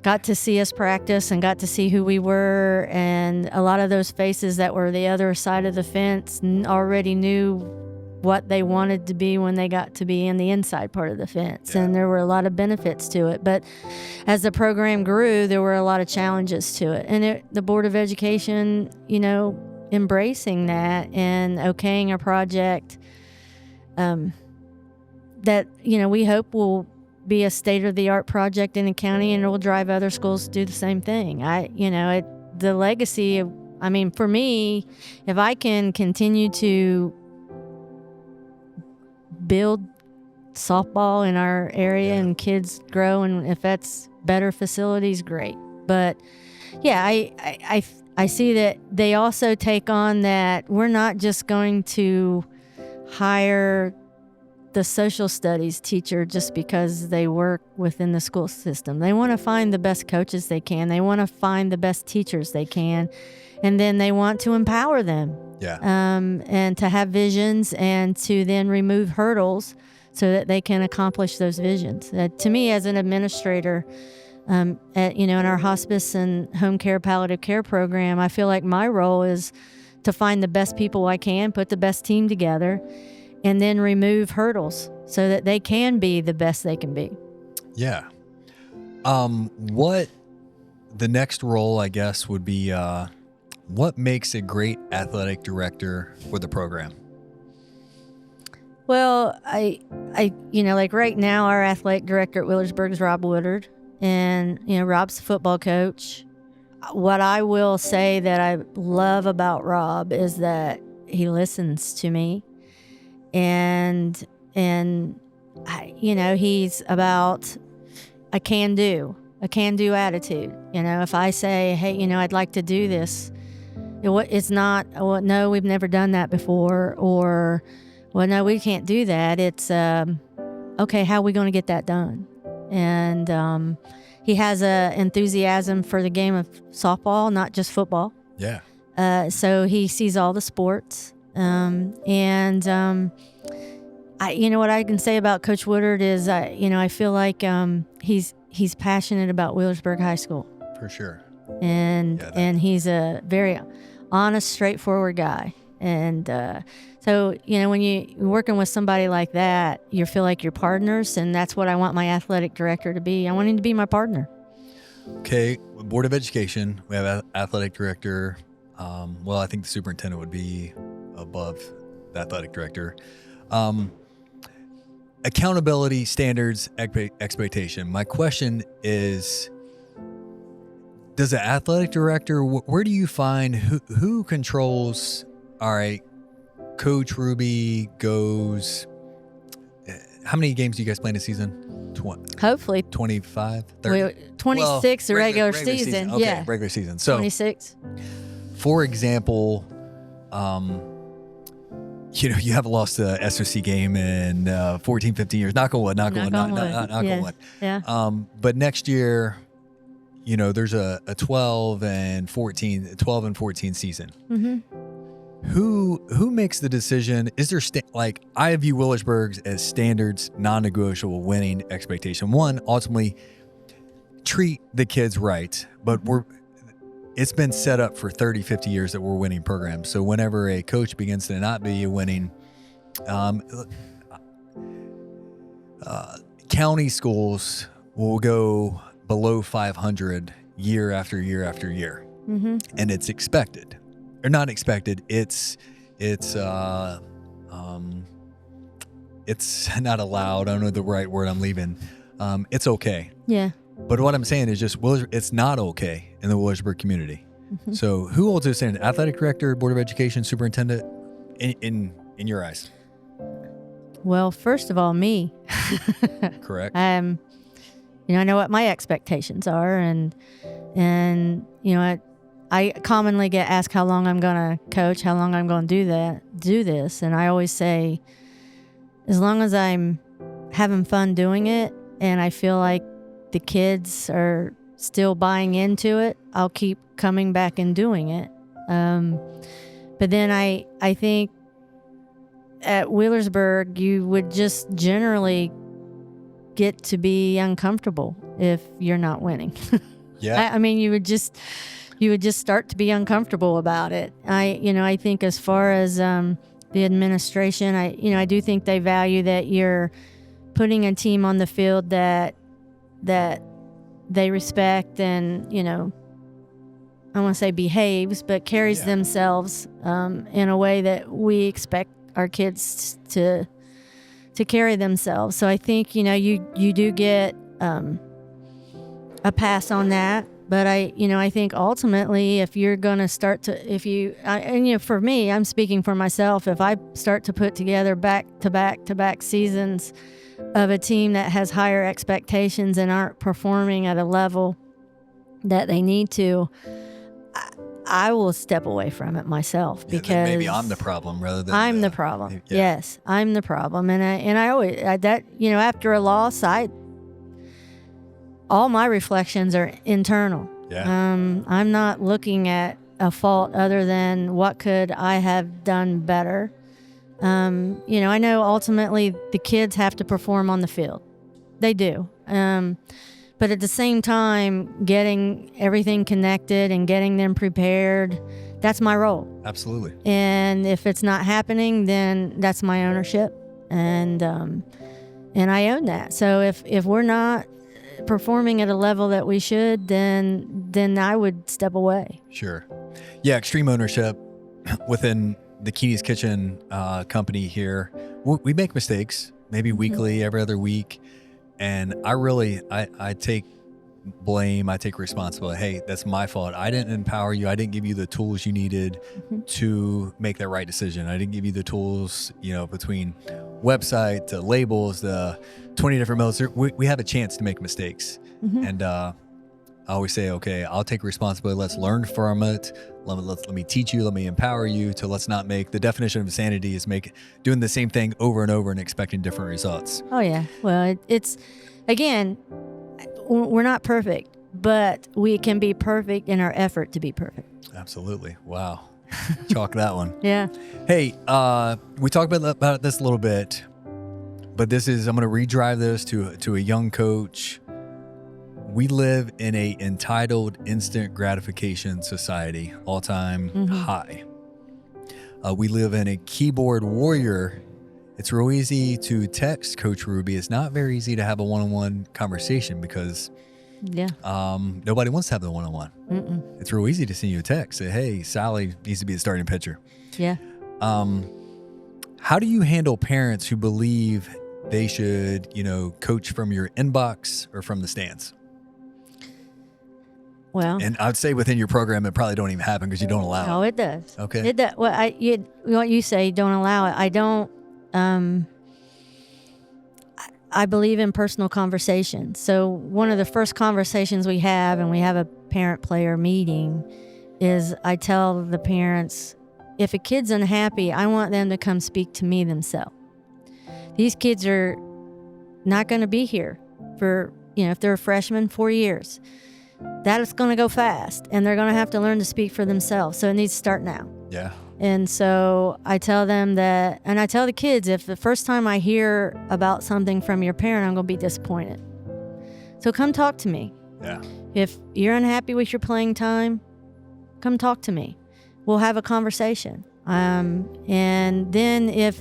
got to see us practice and got to see who we were. And a lot of those faces that were the other side of the fence already knew what they wanted to be when they got to be in the inside part of the fence. Yeah. And there were a lot of benefits to it. But as the program grew, there were a lot of challenges to it. And the Board of Education, embracing that and okaying a project that, we hope will be a state-of-the-art project in the county, and it will drive other schools to do the same thing. The legacy of, for me, if I can continue to build softball in our area and kids grow, and if that's better facilities, great. But yeah, I see that they also take on that we're not just going to hire the social studies teacher just because they work within the school system. They want to find the best coaches they can. They want to find the best teachers they can. And then they want to empower them. Yeah. And to have visions and to then remove hurdles so that they can accomplish those visions. To me, as an administrator, in our hospice and home care palliative care program, I feel like my role is to find the best people I can, put the best team together, and then remove hurdles so that they can be the best they can be. Yeah. What the next role, I guess, would be, what makes a great athletic director for the program? Well, I like right now, our athletic director at Wheelersburg is Rob Woodard, and, Rob's the football coach. What I will say that I love about Rob is that he listens to me, and he's about a can-do attitude. If I say, hey, I'd like to do this, it's not, well, no, we've never done that before, or, well, no, we can't do that. It's, okay, how are we going to get that done? And he has a enthusiasm for the game of softball, not just football. Yeah. So he sees all the sports. What I can say about Coach Woodard is, I feel like he's passionate about Wheelersburg High School. For sure. And he's a very honest, straightforward guy. And so, when you're working with somebody like that, you feel like you're partners, and that's what I want my athletic director to be. I want him to be my partner. Okay, Board of Education, we have athletic director. I think the superintendent would be above the athletic director. Accountability, standards, expectation. My question is, does the athletic director, where do you find who controls, all right, Coach Ruby goes, how many games do you guys play in a season? Hopefully 25, 30? 26 the regular season. Okay, yeah. Regular season. So 26. For example, you haven't lost a SOC game in 14, 15 years. Knock on wood. Knock on wood. Yeah. But next year, there's a 12 and 14 season. Mm-hmm. Who makes the decision? Is there I view Wheelersburg's as standards, non-negotiable winning expectation. One, ultimately treat the kids right, but it's been set up for 30, 50 years that we're winning programs. So whenever a coach begins to not be winning, county schools will go below 500 year after year after year. Mm-hmm. And it's expected. Or not expected. It's not allowed. I don't know the right word I'm leaving. It's okay. Yeah. But what I'm saying is just it's not okay in the Wheelersburg community. Mm-hmm. So who holds this in? Athletic director, Board of Education, superintendent, in your eyes? Well, first of all, me. Correct. I know what my expectations are, and I commonly get asked how long I'm going to coach, how long I'm going to do this. And I always say, as long as I'm having fun doing it and I feel like the kids are still buying into it, I'll keep coming back and doing it. But then I think at Wheelersburg, you would just generally get to be uncomfortable if you're not winning. Yeah. I mean, you would just start to be uncomfortable about it. I think as far as the administration, I do think they value that you're putting a team on the field that they respect and, I want to say behaves, but carries themselves in a way that we expect our kids to carry themselves. So I think, you do get a pass on that. But I think ultimately, if you're going to start to, for me, I'm speaking for myself. If I start to put together back-to-back seasons of a team that has higher expectations and aren't performing at a level that they need to, I will step away from it myself because maybe I'm the problem rather than I'm the problem. Yeah. Yes, I'm the problem, and I always after a loss, all my reflections are internal. Yeah. I'm not looking at a fault other than what could I have done better. I know ultimately the kids have to perform on the field. They do. But at the same time, getting everything connected and getting them prepared, that's my role. Absolutely. And if it's not happening, then that's my ownership. And I own that. So if we're not performing at a level that we should, then I would step away. Sure. Yeah, extreme ownership within the Keeney's Kitchen company here. We make mistakes, maybe weekly, every other week. And I take blame. I take responsibility. Hey, that's my fault. I didn't empower you. I didn't give you the tools you needed to make that right decision. I didn't give you the tools, between website to labels, the 20 different modes. We have a chance to make mistakes. And I always say, okay, I'll take responsibility. Let's learn from it. Let me teach you. Let me empower you. Let's not make the definition of insanity is doing the same thing over and over and expecting different results. Oh yeah. Well, it's again, we're not perfect, but we can be perfect in our effort to be perfect. Absolutely. Wow. Chalk that one. Yeah. Hey, we talked about this a little bit, but I'm going to redrive this to a young coach. We live in a entitled instant gratification society, all-time high. We live in a keyboard warrior. It's real easy to text Coach Ruby. It's not very easy to have a one-on-one conversation because nobody wants to have the one-on-one. It's real easy to send you a text. Say, hey, Sally needs to be the starting pitcher. Yeah. How do you handle parents who believe they should, coach from your inbox or from the stands? Well, and I'd say within your program, it probably don't even happen because you don't allow it. No, it does. Okay. It does. Well, what you say, don't allow it. I don't. I believe in personal conversations. So one of the first conversations we have, and we have a parent-player meeting, is I tell the parents, if a kid's unhappy, I want them to come speak to me themselves. These kids are not going to be here for, if they're a freshman, 4 years. That is going to go fast, and they're going to have to learn to speak for themselves. So it needs to start now. Yeah. And so I tell them that, and I tell the kids, if the first time I hear about something from your parent, I'm going to be disappointed. So come talk to me. Yeah. If you're unhappy with your playing time, come talk to me. We'll have a conversation. And then if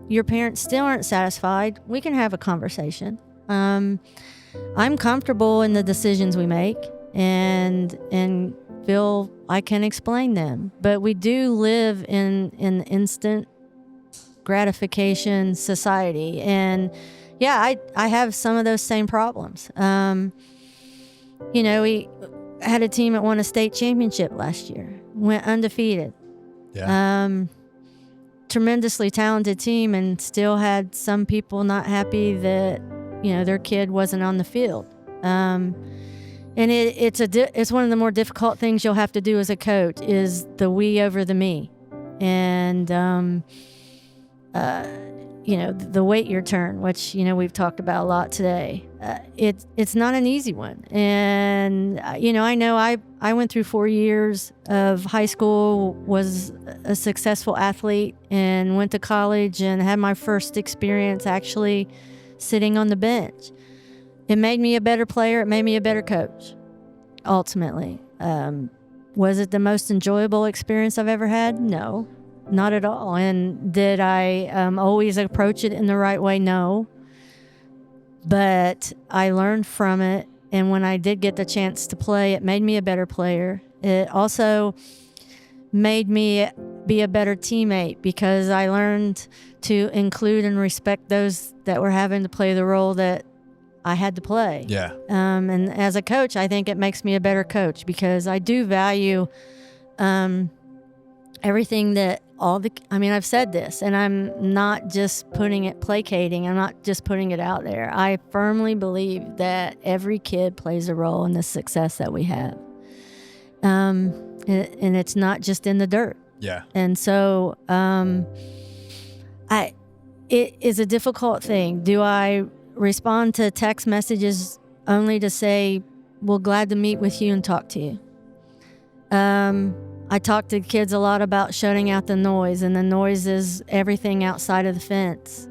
your parents still aren't satisfied, we can have a conversation. I'm comfortable in the decisions we make and feel I can explain them. But we do live in an instant gratification society. And yeah, I have some of those same problems. We had a team that won a state championship last year, went undefeated. Yeah. Tremendously talented team, and still had some people not happy that their kid wasn't on the field. And it's one of the more difficult things you'll have to do as a coach is the we over the me. And, the wait your turn, which, we've talked about a lot today. It's not an easy one. And, I know I went through 4 years of high school, was a successful athlete, and went to college and had my first experience actually sitting on the bench. It made me a better player. It made me a better coach, ultimately. Was it the most enjoyable experience I've ever had? No, not at all. And did I always approach it in the right way? No. But I learned from it. And when I did get the chance to play, it made me a better player. It also made me be a better teammate because I learned to include and respect those that were having to play the role that I had to play. Yeah. And as a coach, I think it makes me a better coach because I do value everything that I've said this, and I'm not just placating. I'm not just putting it out there. I firmly believe that every kid plays a role in the success that we have. And it's not just in the dirt. Yeah. And so it is a difficult thing. Do I respond to text messages only to say, well, glad to meet with you and talk to you? I talk to kids a lot about shutting out the noise, and the noise is everything outside of the fence.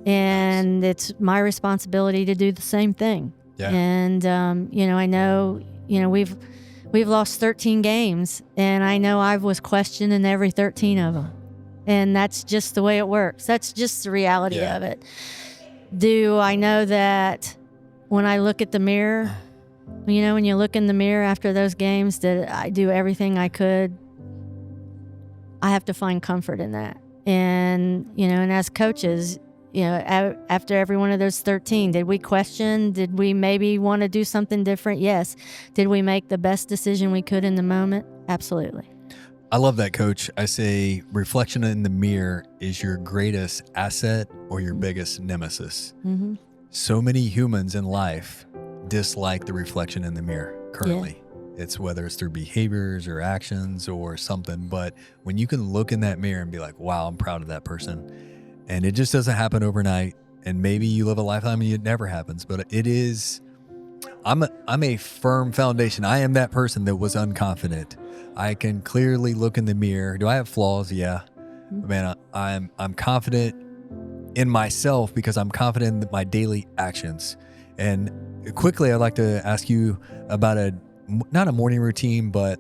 And it's my responsibility to do the same thing. Yeah. And, I know, we've lost 13 games, and I know I was questioned in every 13 of them. And that's just the way it works. That's just the reality of it. Do I know that when I look at the mirror, when you look in the mirror after those games, that I do everything I could? I have to find comfort in that. And, and as coaches, after every one of those 13, did we question? Did we maybe want to do something different? Yes. Did we make the best decision we could in the moment? Absolutely. I love that, Coach. I say reflection in the mirror is your greatest asset or your biggest nemesis. Mm-hmm. So many humans in life dislike the reflection in the mirror currently. Yeah. It's whether it's through behaviors or actions or something. But when you can look in that mirror and be like, wow, I'm proud of that person. And it just doesn't happen overnight. And maybe you live a lifetime and it never happens. But it is, I'm a firm foundation. I am that person that was unconfident. I can clearly look in the mirror. Do I have flaws? Yeah. Man, I'm confident in myself because I'm confident in my daily actions. And quickly, I'd like to ask you about not a morning routine, but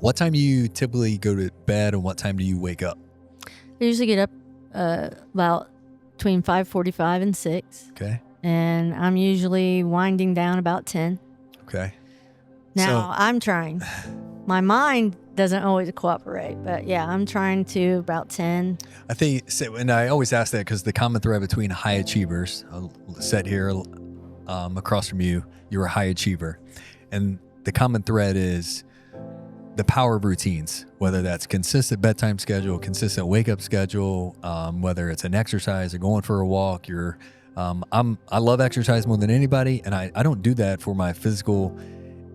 what time do you typically go to bed and what time do you wake up? I usually get up about between 5:45 and 6. Okay. And I'm usually winding down about 10. Okay. Now, I'm trying. My mind doesn't always cooperate, but yeah, I'm trying to about 10. I think, and I always ask that because the common thread between high achievers, I'll sit here across from you, you're a high achiever. And the common thread is the power of routines, whether that's consistent bedtime schedule, consistent wake up schedule, whether it's an exercise or going for a walk. I love exercise more than anybody. And I don't do that for my physical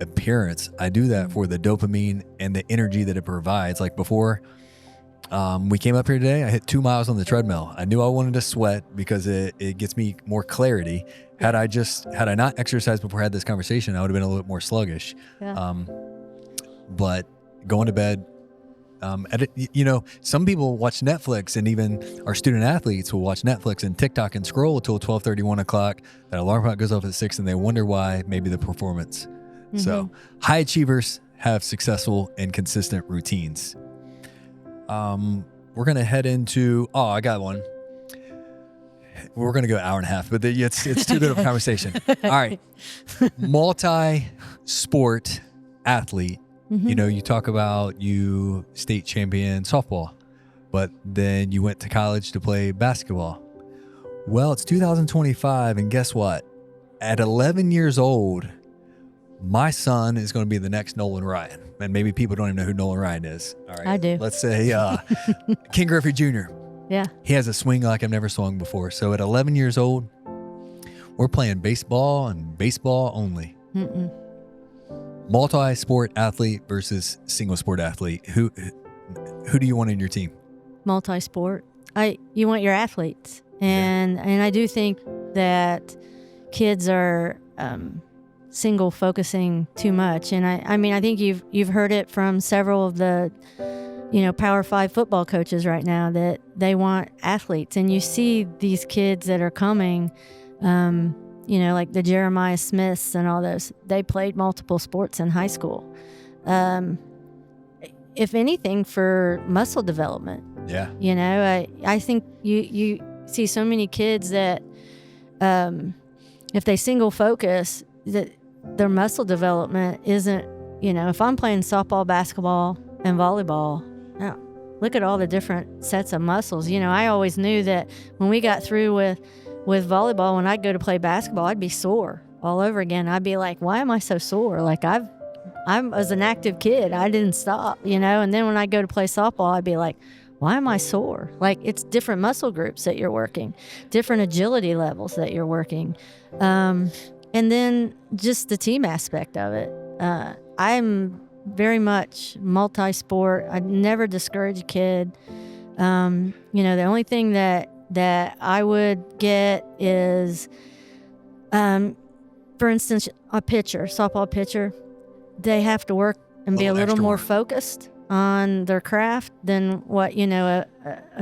appearance. I do that for the dopamine and the energy that it provides. Like before we came up here today, I hit 2 miles on the treadmill. I knew I wanted to sweat because it gets me more clarity. Had I not exercised before I had this conversation, I would have been a little bit more sluggish. Yeah. But going to bed, some people watch Netflix, and even our student athletes will watch Netflix and TikTok and scroll until 12:30, 1 o'clock. That alarm clock goes off at 6 and they wonder why, maybe the performance. Mm-hmm. So high achievers have successful and consistent routines. We're going to head into, I got one. We're going to go an hour and a half, but it's too good of a conversation. All right. Multi-sport athlete. Mm-hmm. You talk about you state champion softball, but then you went to college to play basketball. Well, it's 2025, and guess what? At 11 years old, my son is going to be the next Nolan Ryan. And maybe people don't even know who Nolan Ryan is. All right. I do. Let's say Ken Griffey Jr. Yeah. He has a swing like I've never swung before. So at 11 years old, we're playing baseball and baseball only. Mm-mm. Multi-sport athlete versus single sport athlete. Who do you want in your team? Multi-sport. You want your athletes. And I do think that kids are single focusing too much. And I think you've heard it from several of the Power 5 football coaches right now that they want athletes. And you see these kids that are coming, like the Jeremiah Smiths and all those, they played multiple sports in high school. If anything, for muscle development. Yeah. I think you see so many kids that if they single focus, that their muscle development isn't, if I'm playing softball, basketball, and volleyball, look at all the different sets of muscles. I always knew that when we got through with volleyball, when I'd go to play basketball, I'd be sore all over again. I'd be like, why am I so sore? Like I was an active kid. I didn't stop, and then when I go to play softball, I'd be like, why am I sore? Like it's different muscle groups that you're working, different agility levels that you're working. And then just the team aspect of it. I'm very much multi-sport. I'd never discourage a kid. The only thing that I would get is, for instance, a pitcher, softball pitcher, they have to work and be a little more focused on their craft than what, a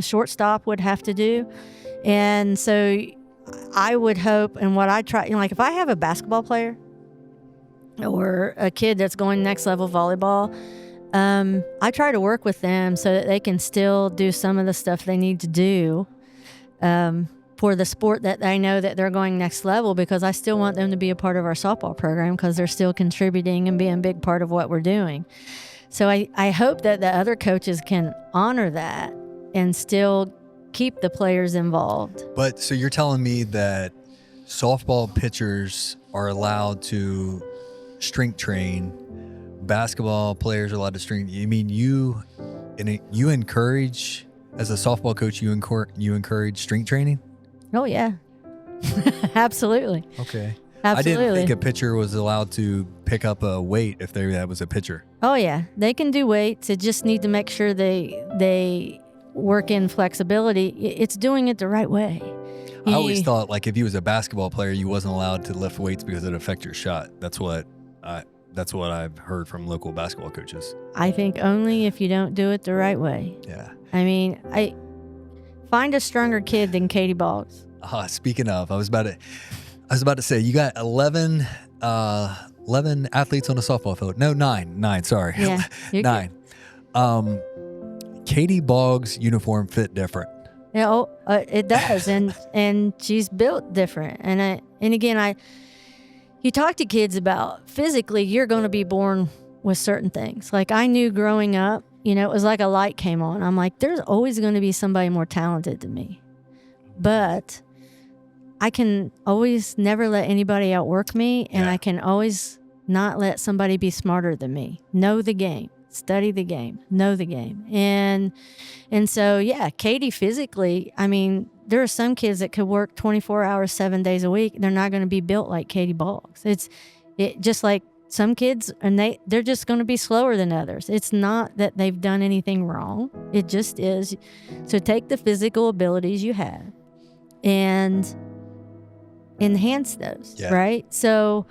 shortstop would have to do. And so I would hope, and what I try, like if I have a basketball player or a kid that's going next level volleyball, I try to work with them so that they can still do some of the stuff they need to do for the sport that they know that they're going next level, because I still want them to be a part of our softball program because they're still contributing and being a big part of what we're doing. So I hope that the other coaches can honor that and still keep the players involved. But so you're telling me that softball pitchers are allowed to strength train, basketball players are allowed to strength. You mean you encourage, as a softball coach, you encourage strength training? Oh yeah, absolutely. Okay. Absolutely. I didn't think a pitcher was allowed to pick up a weight if that was a pitcher. Oh yeah, they can do weights. They just need to make sure they work in flexibility. It's doing it the right way. I always thought, like, if you was a basketball player, you wasn't allowed to lift weights because it affect your shot. That's what I've heard from local basketball coaches. I think only if you don't do it the right way. Yeah. I mean, I find a stronger kid than Katie Boggs. Speaking of, I was about to say, you got 11 athletes on the softball field. No, 9. Sorry. Yeah, 9. Katie Boggs' uniform fit different. Yeah, it does, and she's built different. And again, you talk to kids about physically, you're going to be born with certain things. Like I knew growing up, it was like a light came on. I'm like, there's always going to be somebody more talented than me, but I can always never let anybody outwork me, and I can always not let somebody be smarter than me. Know the game. Study the game, know the game. And so, Katie physically, I mean, there are some kids that could work 24 hours, 7 days a week. They're not going to be built like Katie Boggs. It's just like some kids, and they're just going to be slower than others. It's not that they've done anything wrong. It just is. So take the physical abilities you have and enhance those, right? So,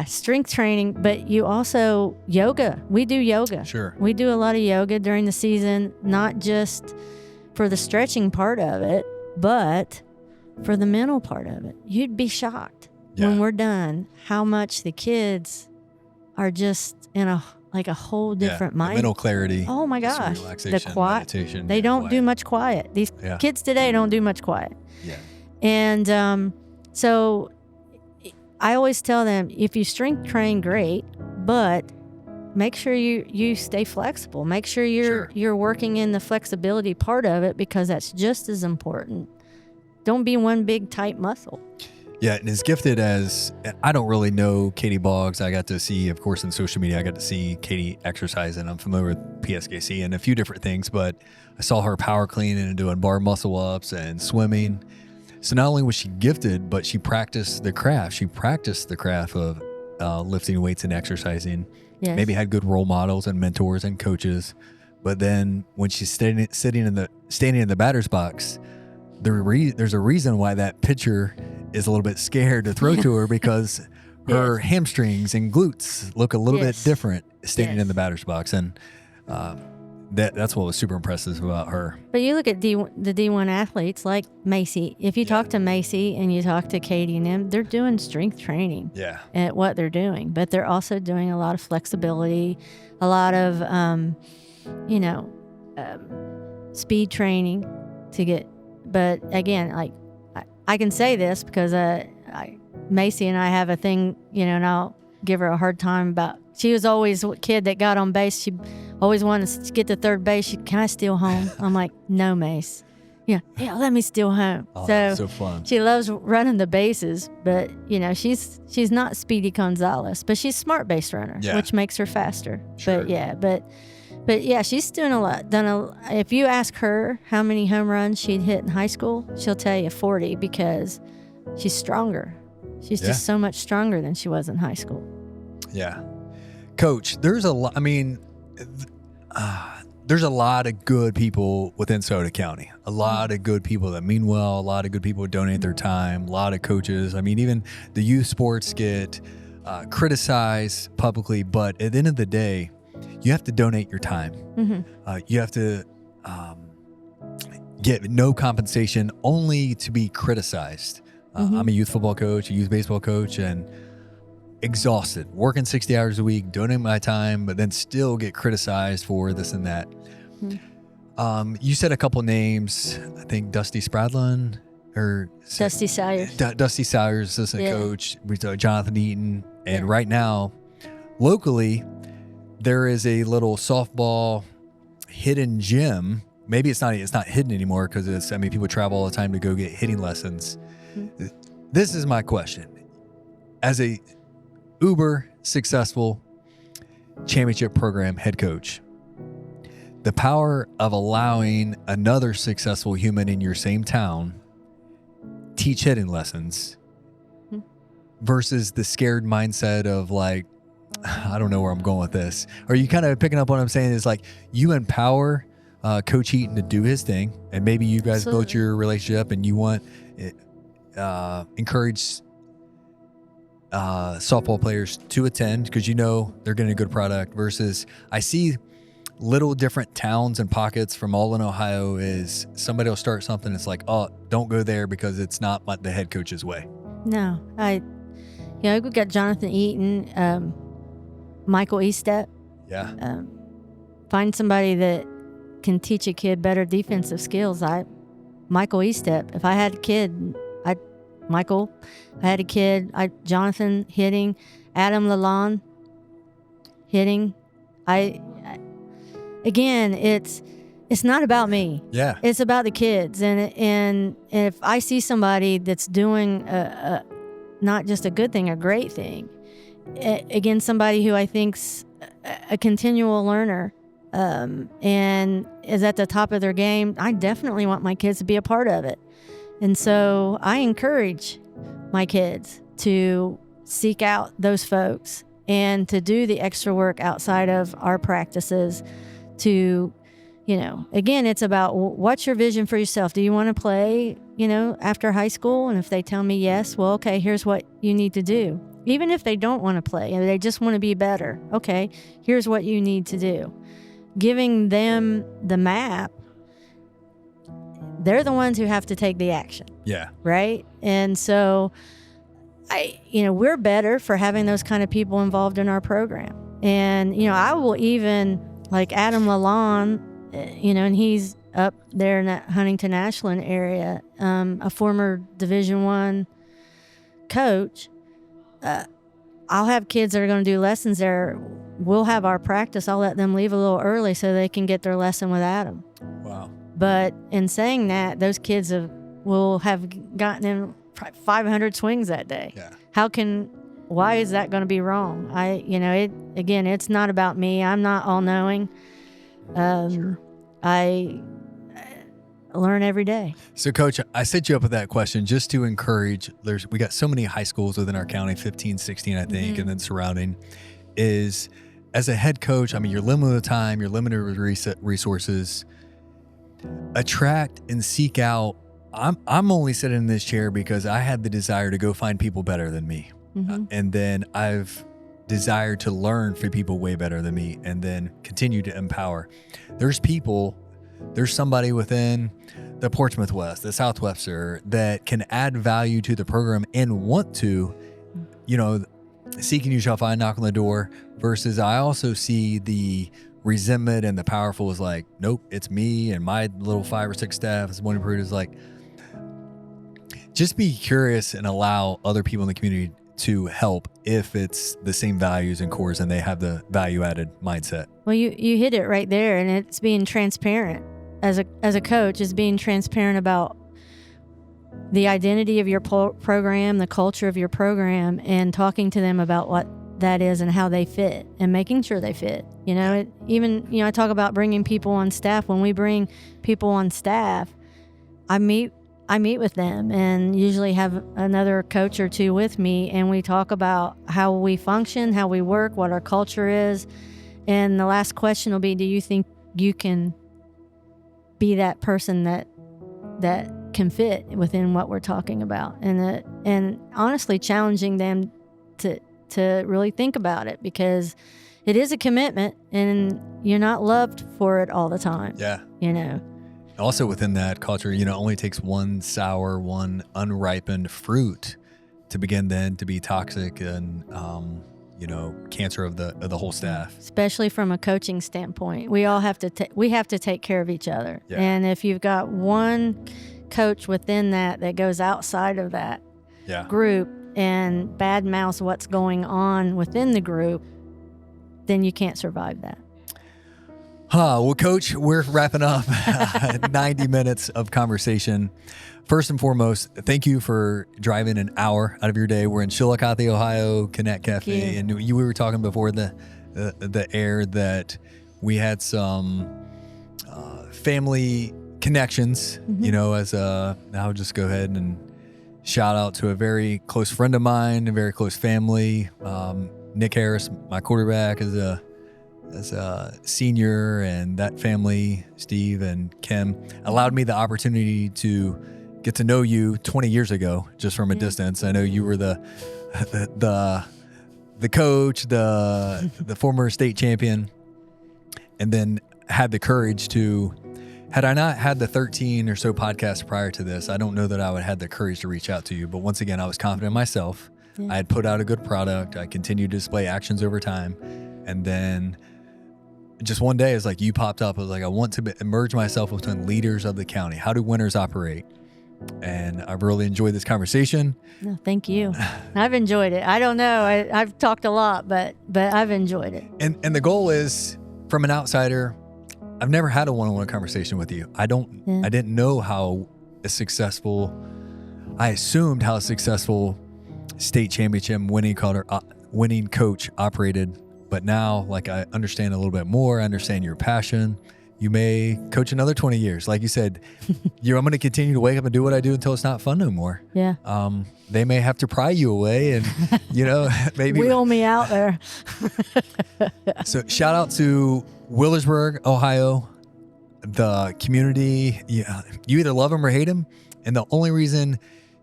strength training, but you also yoga. We do yoga. Sure. We do a lot of yoga during the season, not just for the stretching part of it, but for the mental part of it. You'd be shocked when we're done how much the kids are just in a whole different mind. Mental clarity. Oh my gosh. Relaxation, the quiet. meditation. They don't do much quiet. These kids today don't do much quiet. Yeah. And so I always tell them, if you strength train, great, but make sure you stay flexible. Make sure you're working in the flexibility part of it, because that's just as important. Don't be one big tight muscle. Yeah, and as gifted as, I don't really know Katie Boggs. I got to see, of course, in social media, I got to see Katie exercise, and I'm familiar with PSKC and a few different things, but I saw her power cleaning and doing bar muscle ups and swimming. So not only was she gifted, but she practiced the craft. She practiced the craft of lifting weights and exercising. Yes. Maybe had good role models and mentors and coaches. But then when she's standing in the batter's box, there's a reason why that pitcher is a little bit scared to throw to her, because her hamstrings and glutes look a little bit different standing in the batter's box. And that's what was super impressive about her. But you look at the D1 athletes like Macy. If you talk to Macy and you talk to Katie and them, they're doing strength training at what they're doing. But they're also doing a lot of flexibility, a lot of, speed training to get. But again, like I can say this because Macy and I have a thing, and I'll give her a hard time about. She was always a kid that got on base. She always wanted to get to third base. Can I steal home? I'm like, no, Mace. Yeah, let me steal home. Oh, that's so fun. She loves running the bases, but she's not Speedy Gonzalez, but she's a smart base runner, which makes her faster. Sure. But she's doing a lot. If you ask her how many home runs she'd hit in high school, she'll tell you 40, because she's stronger. She's just so much stronger than she was in high school. Yeah. Coach, there's a lot. I mean, there's a lot of good people within Soda County. A lot of good people that mean well. A lot of good people who donate their time. A lot of coaches. I mean, even the youth sports get criticized publicly. But at the end of the day, you have to donate your time. Mm-hmm. You have to get no compensation, only to be criticized. I'm a youth football coach, a youth baseball coach, and exhausted, working 60 hours a week, donating my time, but then still get criticized for this and that. You said a couple names. I think Dusty Spradlin or Dusty Sayers. Dusty Sayers, assistant coach. We saw Jonathan Eaton, and right now, locally, there is a little softball hidden gym. Maybe it's not hidden anymore because people travel all the time to go get hitting lessons. This is my question. As a uber successful championship program head coach, the power of allowing another successful human in your same town teach hitting lessons versus the scared mindset of like, I don't know where I'm going with this. Are you kind of picking up what I'm saying? Is like you empower Coach Eaton to do his thing, and maybe you guys built your relationship and you want encourage softball players to attend because they're getting a good product, versus I see little different towns and pockets from all in Ohio is somebody will start something. It's like, oh, don't go there because it's not the head coach's way. No, we got Jonathan Eaton, Michael Estep. Yeah. Find somebody that can teach a kid better defensive skills. Michael Estep. If I had a kid, Jonathan hitting, Adam Lalonde hitting. Again, it's not about me. Yeah. It's about the kids. And if I see somebody that's doing not just a good thing, a great thing, again, somebody who I think's a continual learner, and is at the top of their game, I definitely want my kids to be a part of it. And so I encourage my kids to seek out those folks and to do the extra work outside of our practices to, again, it's about what's your vision for yourself? Do you want to play, after high school? And if they tell me yes, well, okay, here's what you need to do. Even if they don't want to play and they just want to be better, okay, here's what you need to do. Giving them the map, they're the ones who have to take the action. Yeah. Right? And so we're better for having those kind of people involved in our program. And, I will even, like Adam Lalonde, and he's up there in that Huntington Ashland area, a former Division I coach. I'll have kids that are going to do lessons there. We'll have our practice. I'll let them leave a little early so they can get their lesson with Adam. Wow. But in saying that, those kids will have gotten in 500 swings that day. Yeah. Why is that going to be wrong? It's not about me. I'm not all knowing. Sure. I learn every day. So, Coach, I set you up with that question just to encourage. We got so many high schools within our county, 15, 16, I think, and then surrounding. Is as a head coach, you're limited with time, you're limited with resources. Attract and seek out. I'm only sitting in this chair because I had the desire to go find people better than me, and then I've desired to learn from people way better than me, and then continue to empower. There's somebody within the Portsmouth West, the Southwestern, that can add value to the program and want to, seeking you shall find, knock on the door, versus I also see the resentment and the powerful is like, nope, it's me and my little 5 or 6 staff. As one improved is like, just be curious and allow other people in the community to help if it's the same values and cores and they have the value-added mindset. Well, you hit it right there, and it's being transparent. As a coach, is being transparent about the identity of your program, the culture of your program, and talking to them about what that is and how they fit, and making sure they fit. I talk about bringing people on staff. When we bring people on staff, I meet with them and usually have another coach or two with me, and we talk about how we function, how we work, what our culture is. And the last question will be, do you think you can be that person that can fit within what we're talking about? And honestly challenging them to really think about it, because it is a commitment, and you're not loved for it all the time. Yeah. You know. Also within that culture, it only takes one sour, one unripened fruit to begin then to be toxic and, cancer of the whole staff. Especially from a coaching standpoint, we all have to take care of each other. Yeah. And if you've got one coach within that goes outside of that group and bad mouths what's going on within the group, then you can't survive that. Well, Coach, we're wrapping up 90 minutes of conversation. First and foremost, thank you for driving an hour out of your day. We're in Chillicothe, Ohio, Connect Cafe, and we were talking before the air that we had some family connections. I'll just go ahead and shout out to a very close friend of mine, a very close family. Nick Harris, my quarterback, is a senior, and that family, Steve and Kim, allowed me the opportunity to get to know you 20 years ago, just from a distance. I know you were the coach, the former state champion, and then had the courage to. Had I not had the 13 or so podcasts prior to this, I don't know that I would have had the courage to reach out to you. But once again, I was confident in myself. Yeah. I had put out a good product. I continued to display actions over time. And then just one day, it's like you popped up. I was like, I want to emerge myself within leaders of the county. How do winners operate? And I've really enjoyed this conversation. No, thank you. I've enjoyed it. I don't know. I've talked a lot, but I've enjoyed it. And the goal is, from an outsider, I've never had a one-on-one conversation with you. I didn't know how successful, I assumed how successful state championship winning coach operated. But now, I understand a little bit more. I understand your passion. You may coach another 20 years. Like you said, I'm going to continue to wake up and do what I do until it's not fun no more. Yeah. They may have to pry you away and, maybe wheel me out there. So shout out to Willersburg, Ohio, the community. You either love them or hate them. And the only reason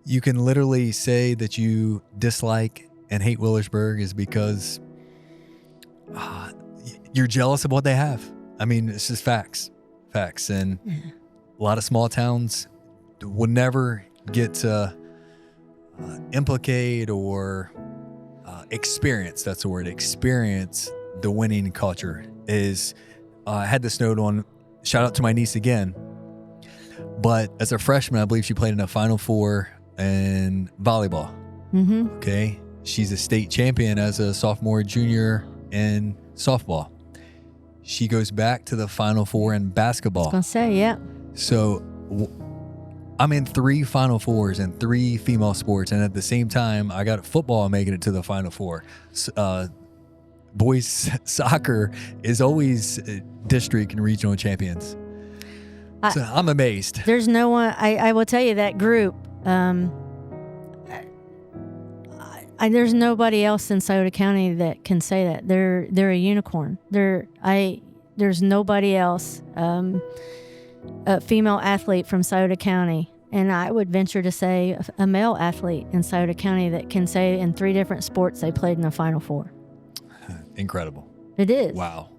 you can literally say that you dislike and hate Willersburg is because you're jealous of what they have. I mean, it's just facts. And a lot of small towns would never get to implicate or experience, that's the word, experience the winning culture. I had this note on, shout out to my niece again, but as a freshman, I believe she played in a Final Four in volleyball. Mm-hmm. Okay. She's a state champion as a sophomore, junior in softball. She goes back to the Final Four in basketball. I was going to say, yeah. So I'm in 3 Final Fours and 3 female sports. And at the same time, I got football making it to the Final Four. Boys soccer is always district and regional champions. So I'm amazed. There's no one, I will tell you that group, there's nobody else in Scioto County that can say that. They're a unicorn. There's nobody else, a female athlete from Scioto County, and I would venture to say a male athlete in Scioto County that can say in 3 different sports they played in the Final Four. Incredible. It is. Wow.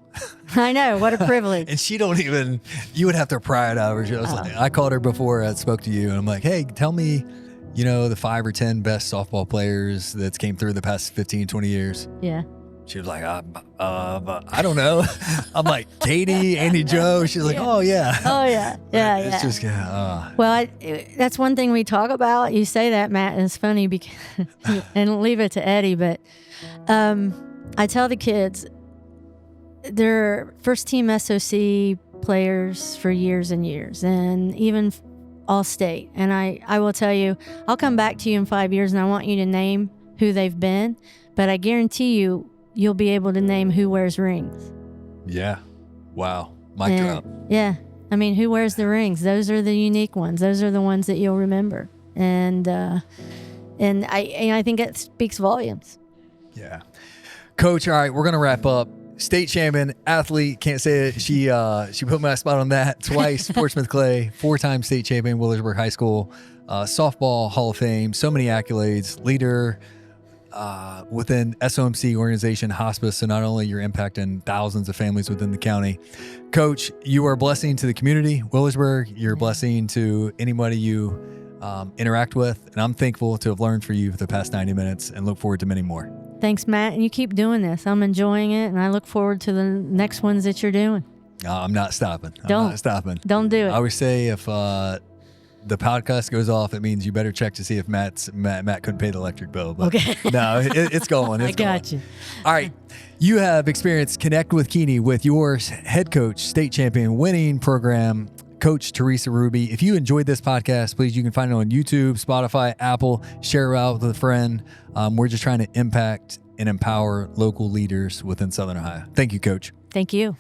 I know, what a privilege. And you would have to pry it out of her. I called her before I spoke to you, and I'm like, hey, tell me, the 5 or 10 best softball players that came through the past 15, 20 years. Yeah. She was like, I don't know. I'm like, Katie, Andy Joe. She's like, oh, yeah. Oh, yeah. Yeah, It's just, Well, that's one thing we talk about. You say that, Matt, and it's funny because, and leave it to Eddie, but I tell the kids, they're first-team SOC players for years and years, and even all-state. And I will tell you, I'll come back to you in 5 years, and I want you to name who they've been, but I guarantee you'll be able to name who wears rings. Yeah. Wow. Mic drop. Yeah. I mean, who wears the rings? Those are the unique ones. Those are the ones that you'll remember. And I think it speaks volumes. Yeah. Coach, all right, we're going to wrap up. State champion, athlete, can't say it. She put my spot on that twice. Portsmouth Clay, 4-time state champion, Willersburg High School, softball Hall of Fame, so many accolades, leader, within SOMC organization, hospice. So not only you're impacting thousands of families within the county. Coach, you are a blessing to the community, Willersburg. You're a blessing to anybody you interact with. And I'm thankful to have learned from you for the past 90 minutes and look forward to many more. Thanks, Matt. And you keep doing this. I'm enjoying it, and I look forward to the next ones that you're doing. I'm not stopping. Don't. I'm not stopping. Don't do it. I always say if the podcast goes off, it means you better check to see if Matt couldn't pay the electric bill. But Okay. no, it's going. It's I got going. you. All right. You have experienced Connect with Keeney with your head coach, state champion winning program, Coach Teresa Ruby. If you enjoyed this podcast, please, you can find it on YouTube, Spotify, Apple. Share it out with a friend. We're just trying to impact and empower local leaders within Southern Ohio. Thank you, Coach. Thank you.